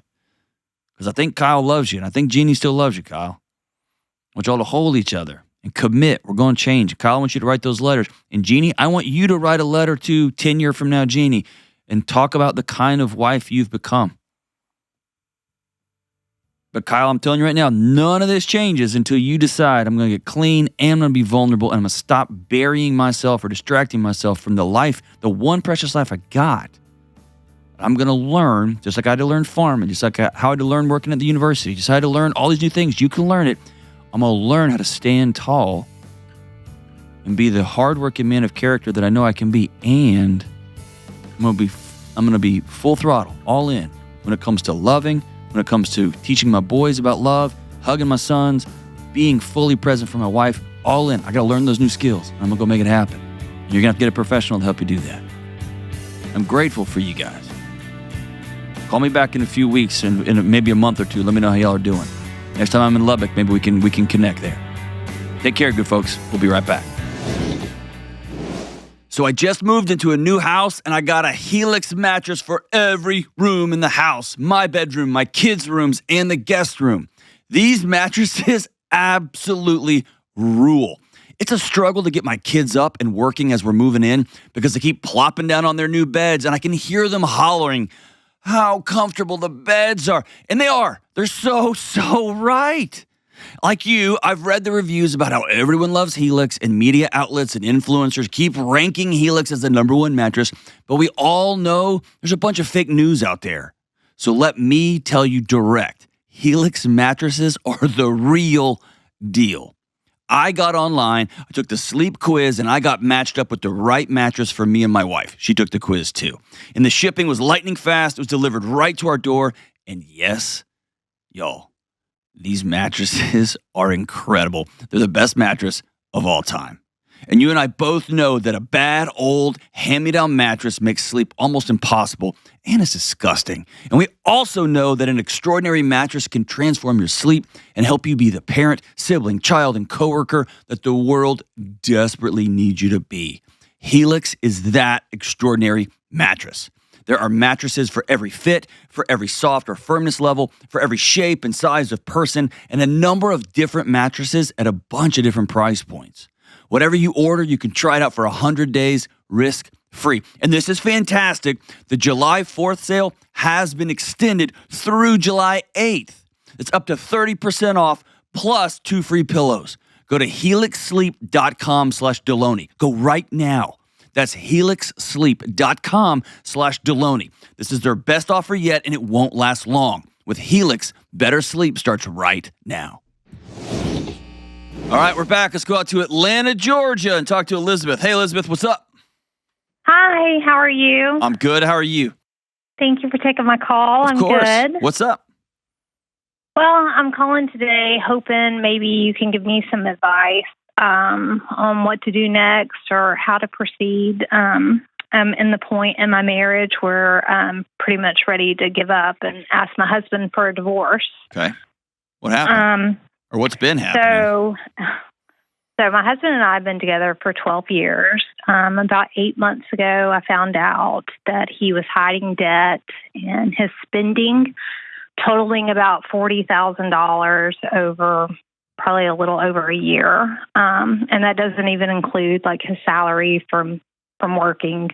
Because I think Kyle loves you, and I think Jeannie still loves you, Kyle. I want y'all to hold each other and commit. We're going to change. Kyle, I want you to write those letters. And Jeannie, I want you to write a letter to 10 years from now, Jeannie, and talk about the kind of wife you've become. But Kyle, I'm telling you right now, none of this changes until you decide I'm going to get clean and I'm going to be vulnerable and I'm going to stop burying myself or distracting myself from the life, the one precious life I got. I'm going to learn, just like I had to learn farming, just like how I had to learn working at the university, just how I had to learn all these new things. You can learn it. I'm going to learn how to stand tall and be the hardworking man of character that I know I can be. And I'm going to be full throttle, all in when it comes to loving, when it comes to teaching my boys about love, hugging my sons, being fully present for my wife, all in. I got to learn those new skills. I'm going to go make it happen. And you're going to have to get a professional to help you do that. I'm grateful for you guys. Call me back in a few weeks and in maybe a month or two. Let me know how y'all are doing. Next time I'm in Lubbock, maybe we can connect there. Take care, good folks. We'll be right back. So I just moved into a new house and I got a Helix mattress for every room in the house. My bedroom, my kids' rooms, and the guest room. These mattresses absolutely rule. It's a struggle to get my kids up and working as we're moving in because they keep plopping down on their new beds and I can hear them hollering how comfortable the beds are. And they are. They're so right. Like you, I've read the reviews about how everyone loves Helix and media outlets and influencers keep ranking Helix as the #1 mattress, but we all know there's a bunch of fake news out there. So let me tell you direct, Helix mattresses are the real deal. I got online, I took the sleep quiz, and I got matched up with the right mattress for me and my wife. She took the quiz too. And the shipping was lightning fast. It was delivered right to our door. And yes, y'all, these mattresses are incredible. They're the best mattress of all time. And you and I both know that a bad, old, hand-me-down mattress makes sleep almost impossible, and it's disgusting. And we also know that an extraordinary mattress can transform your sleep and help you be the parent, sibling, child, and coworker that the world desperately needs you to be. Helix is that extraordinary mattress. There are mattresses for every fit, for every soft or firmness level, for every shape and size of person, and a number of different mattresses at a bunch of different price points. Whatever you order, you can try it out for 100 days, risk-free. And this is fantastic. The July 4th sale has been extended through July 8th. It's up to 30% off plus 2 free pillows. Go to helixsleep.com/Delony. Go right now. That's helixsleep.com/Delony. This is their best offer yet, and it won't last long. With Helix, better sleep starts right now. All right, we're back. Let's go out to Atlanta, Georgia, and talk to Elizabeth. Hey, Elizabeth, what's up? Hi, how are you? I'm good. How are you? Thank you for taking my call. Of course. Good. What's up? Well, I'm calling today hoping maybe you can give me some advice on what to do next or how to proceed. am in the point in my marriage where I'm pretty much ready to give up and ask my husband for a divorce. Okay. What happened? Or what's been happening? So my husband and I have been together for 12 years. About 8 months ago, I found out that he was hiding debt and his spending totaling about $40,000 over probably a little over a year. And that doesn't even include like his salary from working.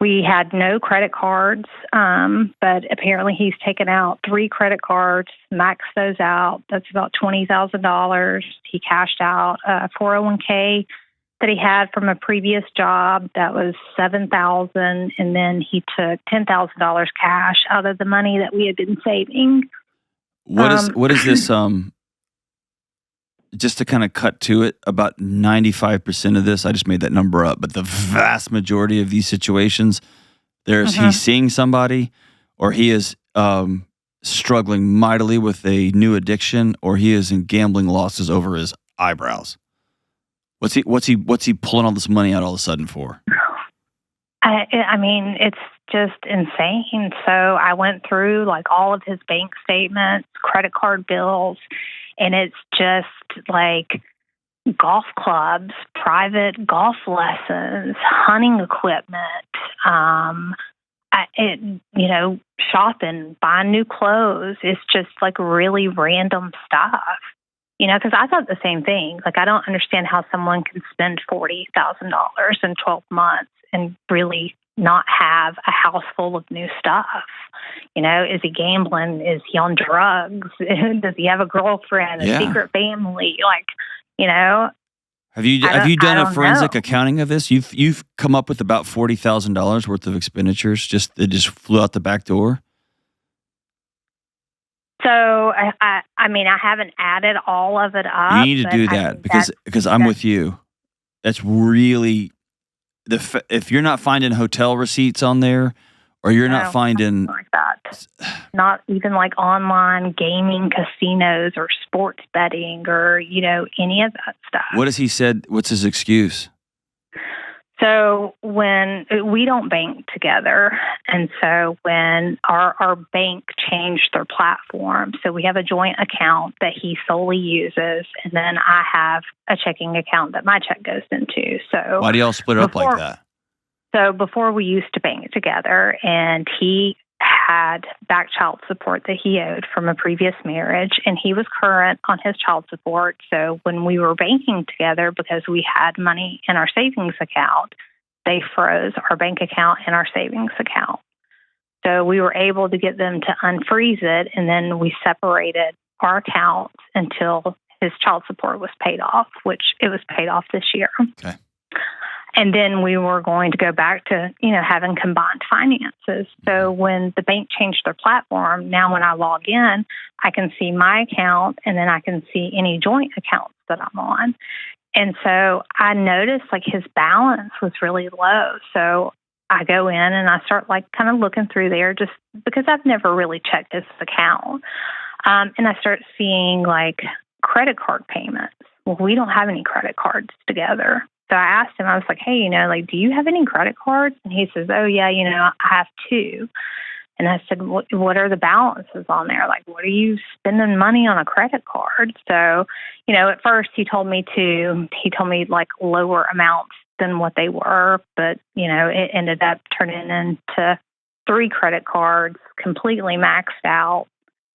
We had no credit cards, but apparently he's taken out 3 credit cards, maxed those out. That's about $20,000. He cashed out a 401k that he had from a previous job. That was $7,000, and then he took $10,000 cash out of the money that we had been saving. What is this? Just to kind of cut to it, about 95% of this, I just made that number up, but the vast majority of these situations, he's seeing somebody, or he is struggling mightily with a new addiction, or he is in gambling losses over his eyebrows. What's he pulling all this money out all of a sudden for? I mean, it's just insane. So I went through like all of his bank statements, credit card bills, and it's just like golf clubs, private golf lessons, hunting equipment, shopping, buying new clothes. It's just like really random stuff, because I thought the same thing. Like, I don't understand how someone can spend $40,000 in 12 months and really not have a house full of new stuff. Is he gambling? Is he on drugs? Does he have a girlfriend, a secret family? Have you done a forensic accounting of this? You've come up with about $40,000 worth of expenditures. That just flew out the back door. So I haven't added all of it up. You need to do that because I'm with you. That's really if you're not finding hotel receipts on there. Or you're not finding like that. Not even like online gaming casinos or sports betting or, any of that stuff. What has he said? What's his excuse? So when we don't bank together, and so when our bank changed their platform, so we have a joint account that he solely uses, and then I have a checking account that my check goes into. So why do y'all split it up like that? So before we used to bank together, and he had back child support that he owed from a previous marriage, and he was current on his child support. So when we were banking together, because we had money in our savings account, they froze our bank account and our savings account. So we were able to get them to unfreeze it, and then we separated our accounts until his child support was paid off, which it was paid off this year. Okay. And then we were going to go back to, having combined finances. So when the bank changed their platform, now when I log in, I can see my account and then I can see any joint accounts that I'm on. And so I noticed like his balance was really low. So I go in and I start like kind of looking through there just because I've never really checked his account. And I start seeing like credit card payments. Well, we don't have any credit cards together. So I asked him, I was like, hey, do you have any credit cards? And he says, oh, yeah, I have 2. And I said, what are the balances on there? Like, what are you spending money on a credit card? So, at first he told me like lower amounts than what they were. But, it ended up turning into 3 credit cards, completely maxed out,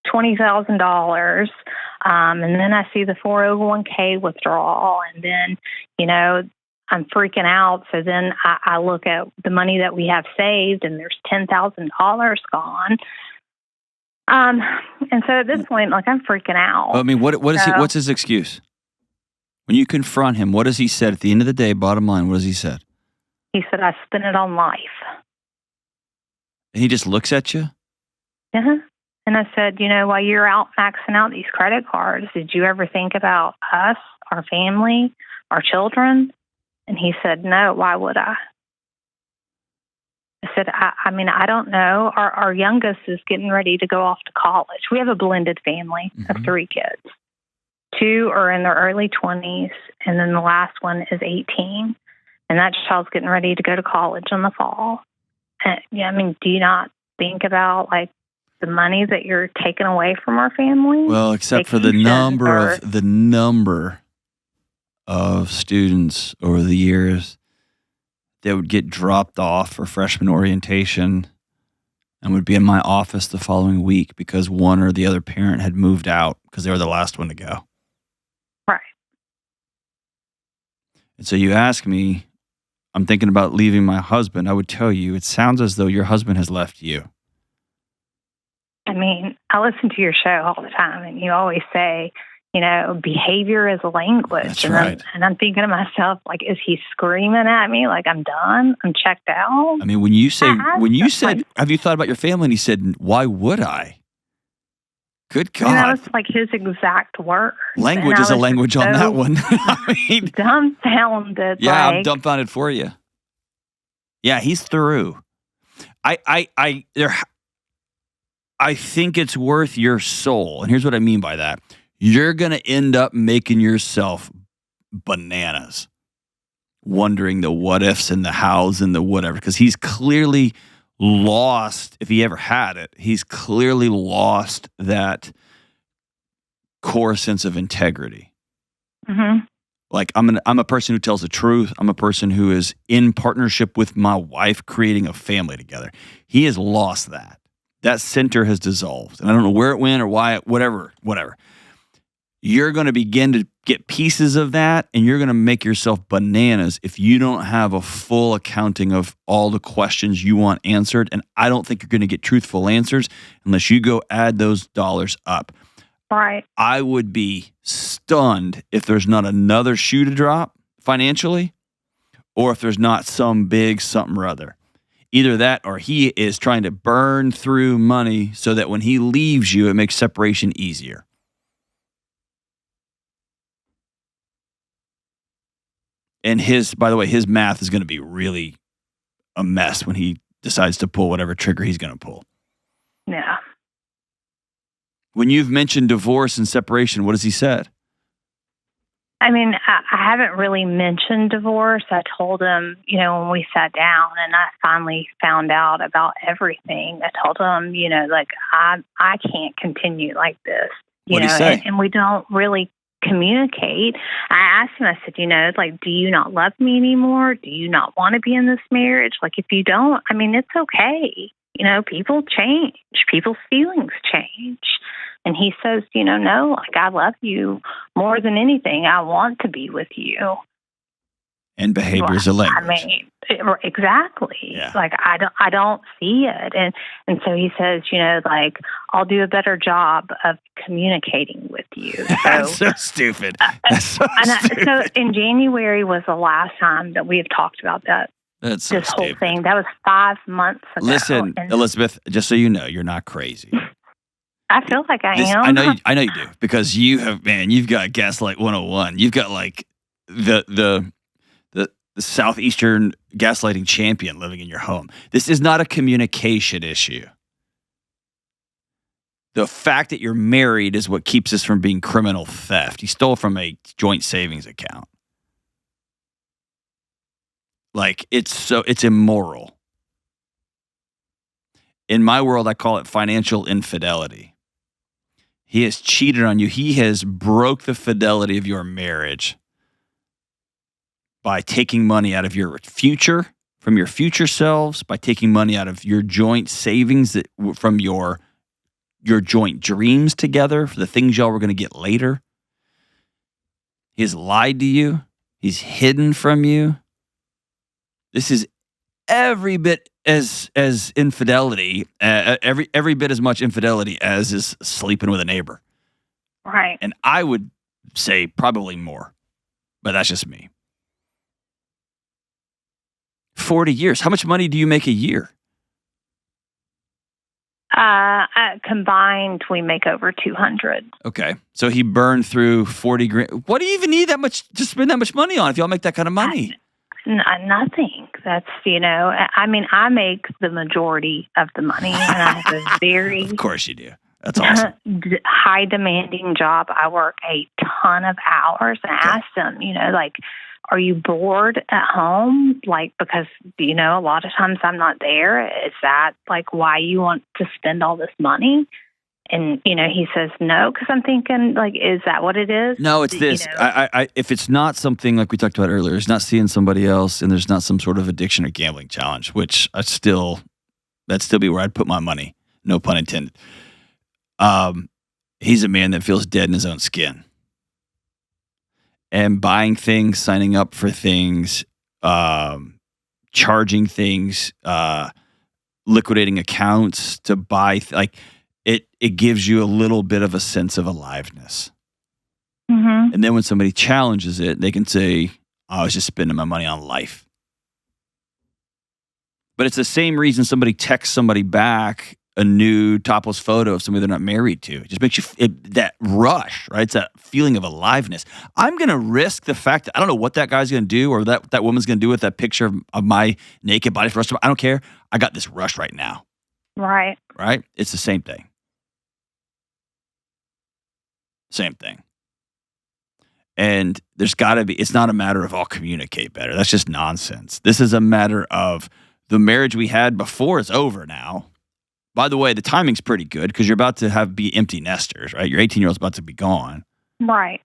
$20,000. And then I see the 401k withdrawal. And then, I'm freaking out. So then I look at the money that we have saved, and there's $10,000 gone. And so at this point, like, I'm freaking out. I mean, what is he? What's his excuse? When you confront him, what has he said? At the end of the day, bottom line, what has he said? He said, I spent it on life. And he just looks at you? Uh-huh. And I said, while you're out maxing out these credit cards, did you ever think about us, our family, our children? And he said, no, why would I? I said, I don't know. Our youngest is getting ready to go off to college. We have a blended family of 3 kids. 2 are in their early 20s, and then the last one is 18. and that child's getting ready to go to college in the fall. Yeah, I mean, do you not think about like the money that you're taking away from our family? Well, except for the number of students over the years that would get dropped off for freshman orientation and would be in my office the following week because one or the other parent had moved out because they were the last one to go. Right. And so you ask me, I'm thinking about leaving my husband. I would tell you, it sounds as though your husband has left you. I mean, I listen to your show all the time, and you always say, you know, behavior is a language. That's right. I'm thinking to myself, like, is he screaming at me like I'm done? I'm checked out? I mean, when you said, have you thought about your family? And he said, why would I? Good God. And that was like his exact words. Language is a language on that one. I mean, dumbfounded. Yeah, I'm dumbfounded for you. Yeah, he's through. I think it's worth your soul. And here's what I mean by that. You're going to end up making yourself bananas, wondering the what ifs and the hows and the whatever, because he's clearly lost, if he ever had it, he's clearly lost that core sense of integrity. Mm-hmm. Like I'm a person who tells the truth. I'm a person who is in partnership with my wife, creating a family together. He has lost that. That center has dissolved. And I don't know where it went or why, whatever. You're going to begin to get pieces of that, and you're going to make yourself bananas if you don't have a full accounting of all the questions you want answered. And I don't think you're going to get truthful answers unless you go add those dollars up. Right. I would be stunned if there's not another shoe to drop financially, or if there's not some big something or other. Either that, or he is trying to burn through money so that when he leaves you, it makes separation easier. And by the way, his math is going to be really a mess when he decides to pull whatever trigger he's going to pull. Yeah. When you've mentioned divorce and separation, what has he said? I mean, I haven't really mentioned divorce. I told him, you know, when we sat down and I finally found out about everything, I told him, you know, like, I can't continue like this. What did he say? And we don't really communicate. I asked him, I said, you know, like, do you not love me anymore? Do you not want to be in this marriage? Like, if you don't, I mean, it's okay. You know, people change. People's feelings change. And he says, you know, no, like, I love you more than anything. I want to be with you. And behavior is a language. I mean, exactly. Yeah. Like, I don't see it. And so he says, you know, like, I'll do a better job of communicating with you. So, That's so stupid. That's so stupid. So in January was the last time that we have talked about that. That's so this stupid. whole thing. That was 5 months ago. Listen, Elizabeth, just so you know, you're not crazy. I feel like I am. I know you do, because you've got Gaslight 101. You've got like the Southeastern gaslighting champion living in your home. This is not a communication issue. The fact that you're married is what keeps us from being criminal theft. He stole from a joint savings account. Like, it's immoral. In my world, I call it financial infidelity. He has cheated on you. He has broke the fidelity of your marriage by taking money out of your future, from your future selves, by taking money out of your joint savings, from your joint dreams together, for the things y'all were going to get later. He has lied to you. He's hidden from you. This is every bit as infidelity, every bit as much infidelity as is sleeping with a neighbor. Right. And I would say probably more, but that's just me. 40 years. How much money do you make a year? Combined, we make over 200. Okay. So he burned through 40 grand. What do you even need that much to spend that much money on if y'all make that kind of money? Nothing. That's, you know, I mean, I make the majority of the money, and I have a very Of course you do. That's awesome. High demanding job. I work a ton of hours, and I asked him, you know, like, are you bored at home? Like, because, you know, a lot of times I'm not there. Is that like why you want to spend all this money? And, you know, he says no, because I'm thinking, like, is that what it is? No, it's this. You know? I if it's not something like we talked about earlier, it's not seeing somebody else, and there's not some sort of addiction or gambling challenge, which that'd still be where I'd put my money. No pun intended. He's a man that feels dead in his own skin. And buying things, signing up for things, charging things, liquidating accounts to buy, it gives you a little bit of a sense of aliveness. Mm-hmm. And then when somebody challenges it, they can say, I was just spending my money on life. But it's the same reason somebody texts somebody back a new topless photo of somebody they're not married to. It just makes you that rush, right? It's that feeling of aliveness. I'm going to risk the fact that I don't know what that guy's going to do or that woman's going to do with that picture of my naked body for the rest of I don't care. I got this rush right now. Right. Right? It's the same thing. Same thing. And there's got to be, it's not a matter of I'll communicate better. That's just nonsense. This is a matter of the marriage we had before is over now. By the way, the timing's pretty good because you're about to be empty nesters, right? Your 18-year-old's about to be gone. Right.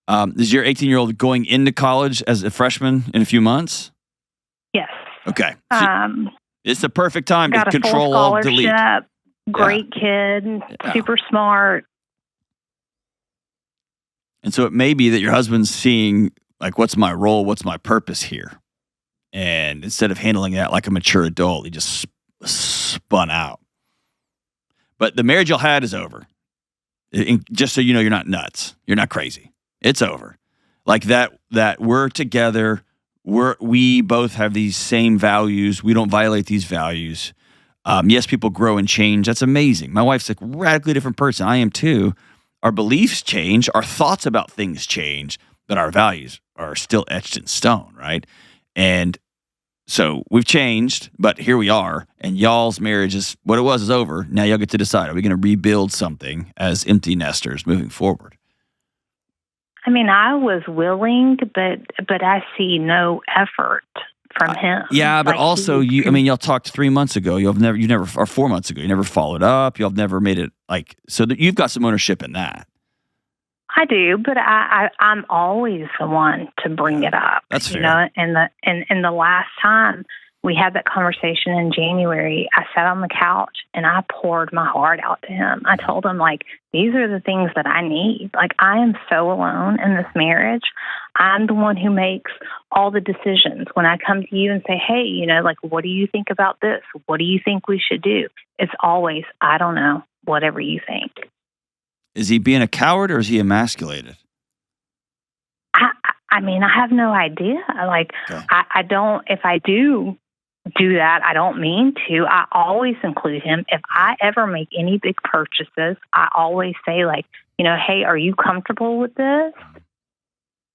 Is your 18-year-old going into college as a freshman in a few months? Yes. Okay. It's the perfect time to control alt delete. Great kid, super smart. And so it may be that your husband's seeing, like, what's my role? What's my purpose here? And instead of handling that like a mature adult, he just spun out. But the marriage y'all had is over. Just so you know, you're not nuts. You're not crazy. It's over. Like that we're together. We both have these same values. We don't violate these values. Yes, people grow and change. That's amazing. My wife's a radically different person. I am too. Our beliefs change. Our thoughts about things change. But our values are still etched in stone, right? And so we've changed, but here we are. And y'all's marriage is what it was is over. Now y'all get to decide. Are we going to rebuild something as empty nesters moving forward? I mean, I was willing, but I see no effort from him. Yeah, but like also y'all talked 3 months ago. You never, or 4 months ago. You never followed up. Y'all never made it so that you've got some ownership in that. I do, but I'm always the one to bring it up. That's fair. You know, and the last time we had that conversation in January, I sat on the couch and I poured my heart out to him. I told him, like, these are the things that I need. Like, I am so alone in this marriage. I'm the one who makes all the decisions. When I come to you and say, hey, you know, like, what do you think about this? What do you think we should do? It's always, I don't know, whatever you think. Is he being a coward or is he emasculated? I mean, I have no idea. Like, okay. I don't, if I do that, I don't mean to. I always include him. If I ever make any big purchases, I always say, like, you know, hey, are you comfortable with this?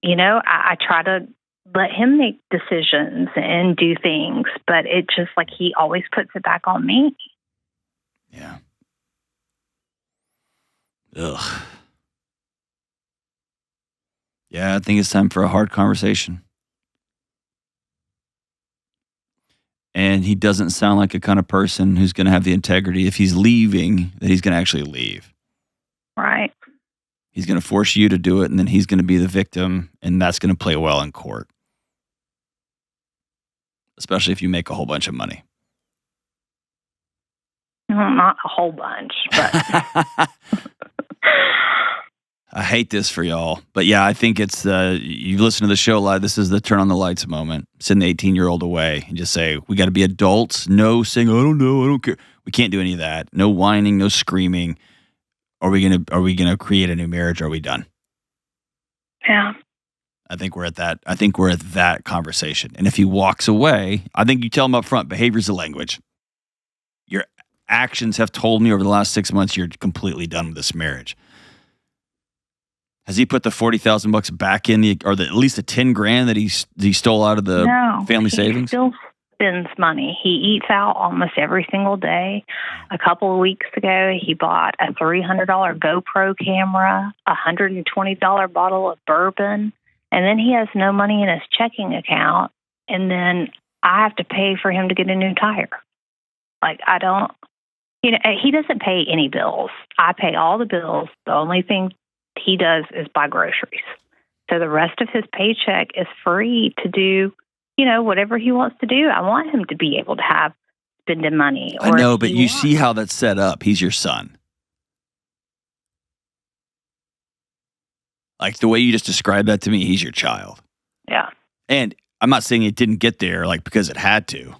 You know, I try to let him make decisions and do things, but it just like he always puts it back on me. Yeah. Ugh. Yeah, I think it's time for a hard conversation. And he doesn't sound like a kind of person who's going to have the integrity, if he's leaving, that he's going to actually leave. Right. He's going to force you to do it, and then he's going to be the victim, and that's going to play well in court. Especially if you make a whole bunch of money. Well, not a whole bunch, but... I hate this for y'all. But yeah, I think it's, you listen to the show live, this is the turn on the lights moment. Send the 18-year-old away and just say, we got to be adults. No saying, I don't know, I don't care. We can't do any of that. No whining, no screaming. Are we gonna create a new marriage? Or are we done? Yeah. I think we're at that conversation. And if he walks away, I think you tell him up front, behavior's the language. Your actions have told me over the last 6 months you're completely done with this marriage. Has he put the $40,000 back in at least the $10,000 that he stole out of the family savings? He still spends money. He eats out almost every single day. A couple of weeks ago, he bought a $300 GoPro camera, a $120 bottle of bourbon. and then he has no money in his checking account, and then I have to pay for him to get a new tire. Like, I don't, he doesn't pay any bills. I pay all the bills. The only thing he does is buy groceries. So the rest of his paycheck is free to do, whatever he wants to do. I want him to be able to have spending money. I know, but you see how that's set up. He's your son. Like the way you just described that to me, he's your child. Yeah. And I'm not saying it didn't get there like because it had to,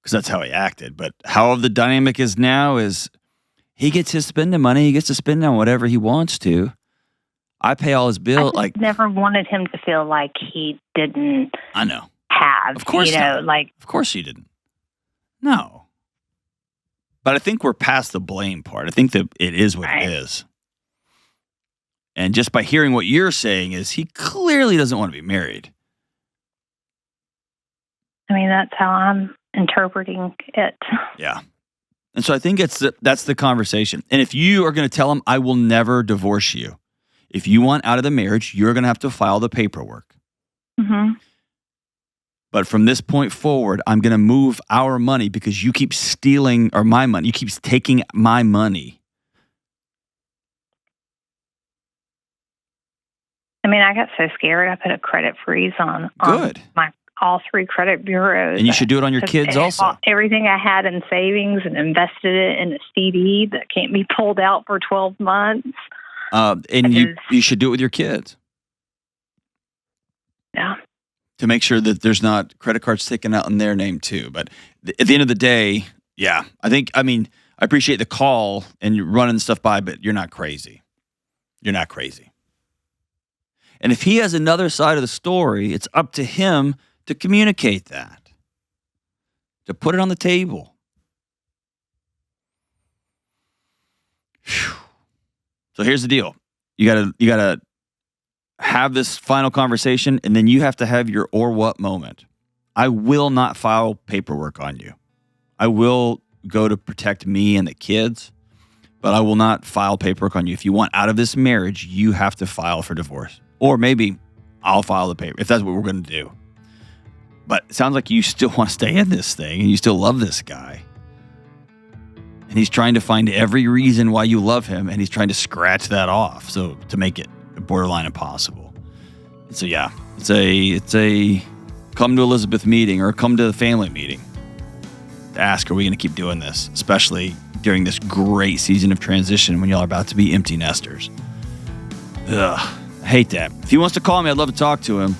because that's how he acted. But how the dynamic is now is he gets his spending money. He gets to spend on whatever he wants to. I pay all his bills. I never wanted him to feel like he didn't. I know. Have of course not. Of course you didn't. No. But I think we're past the blame part. I think that it is what it is. And just by hearing what you're saying is he clearly doesn't want to be married. I mean, that's how I'm interpreting it. Yeah. And so I think that's the conversation. And if you are going to tell him, I will never divorce you. If you want out of the marriage, you're going to have to file the paperwork. Mm-hmm. But from this point forward, I'm going to move our money because you keep stealing, or my money. You keep taking my money. I mean, I got so scared, I put a credit freeze on my all 3 credit bureaus. And you should do it on your kids also. Everything I had in savings and invested it in a CD that can't be pulled out for 12 months. And you should do it with your kids. Yeah. To make sure that there's not credit cards taken out in their name too. But at the end of the day, yeah, I appreciate the call and running stuff by, but you're not crazy. You're not crazy. And if he has another side of the story, it's up to him to communicate that, to put it on the table. Whew. So here's the deal. You gotta have this final conversation, and then you have to have your or what moment. I will not file paperwork on you. I will go to protect me and the kids, but I will not file paperwork on you. If you want out of this marriage, you have to file for divorce. Or maybe I'll file the paper, if that's what we're going to do. But it sounds like you still want to stay in this thing, and you still love this guy. And he's trying to find every reason why you love him, and he's trying to scratch that off so to make it borderline impossible. And so yeah, it's a come to Elizabeth meeting or come to the family meeting to ask, are we going to keep doing this, especially during this great season of transition when y'all are about to be empty nesters. Ugh, I hate that. If he wants to call me, I'd love to talk to him.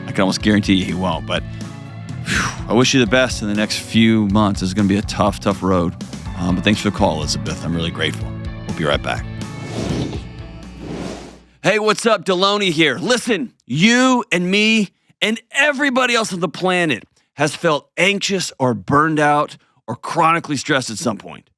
I can almost guarantee you he won't, but I wish you the best in the next few months. It's going to be a tough road. But thanks for the call, Elizabeth. I'm really grateful. We'll be right back. Hey, what's up? Delony here. Listen, you and me and everybody else on the planet has felt anxious or burned out or chronically stressed at some point.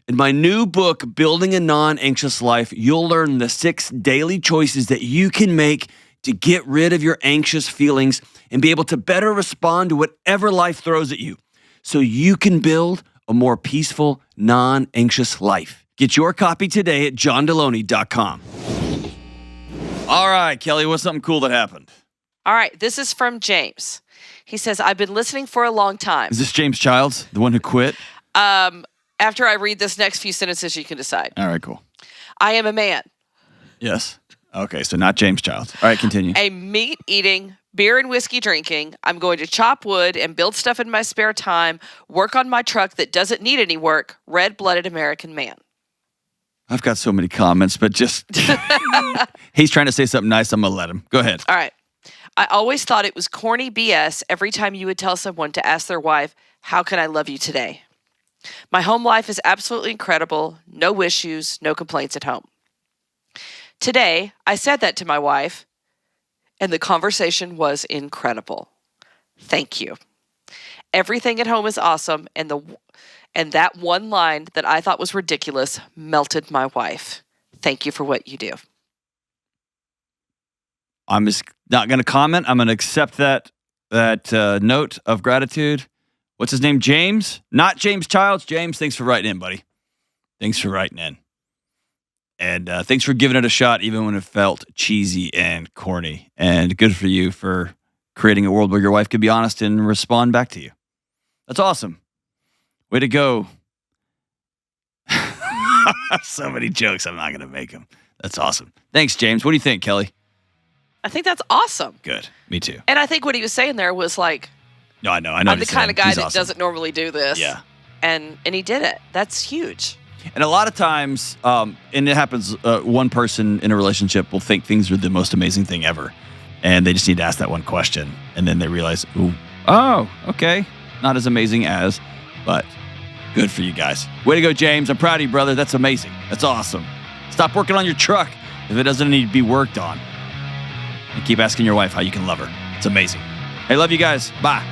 In my new book, Building a Non-Anxious Life, you'll learn the 6 daily choices that you can make to get rid of your anxious feelings and be able to better respond to whatever life throws at you so you can build a more peaceful, non-anxious life. Get your copy today at johndelony.com. All right, Kelly, what's something cool that happened? All right, this is from James. He says, I've been listening for a long time. Is this James Childs, the one who quit? After I read this next few sentences, you can decide. All right, cool. I am a man. Yes. Okay, so not James Childs. All right, continue. A meat-eating, beer and whiskey drinking. I'm going to chop wood and build stuff in my spare time, work on my truck that doesn't need any work, red-blooded American man. I've got so many comments, but just he's trying to say something nice. I'm going to let him. Go ahead. All right. I always thought it was corny BS every time you would tell someone to ask their wife, how can I love you today? My home life is absolutely incredible. No issues, no complaints at home. Today, I said that to my wife, and the conversation was incredible. Thank you. Everything at home is awesome, and that one line that I thought was ridiculous melted my wife. Thank you for what you do. I'm just not going to comment. I'm going to accept that note of gratitude. What's his name? James? Not James Childs. James, thanks for writing in, buddy. Thanks for writing in. And thanks for giving it a shot, even when it felt cheesy and corny. And good for you for creating a world where your wife could be honest and respond back to you. That's awesome. Way to go. So many jokes, I'm not going to make them. That's awesome. Thanks, James. What do you think, Kelly? I think that's awesome. Good. Me too. And I think what he was saying there was like, No, I know. I'm the kind of guy that doesn't normally do this. Yeah. And he did it. That's huge. And a lot of times, and it happens, one person in a relationship will think things are the most amazing thing ever. And they just need to ask that one question. And then they realize, oh, okay. Not as amazing as, but good for you guys. Way to go, James. I'm proud of you, brother. That's amazing. That's awesome. Stop working on your truck if it doesn't need to be worked on. And keep asking your wife how you can love her. It's amazing. Hey, love you guys. Bye.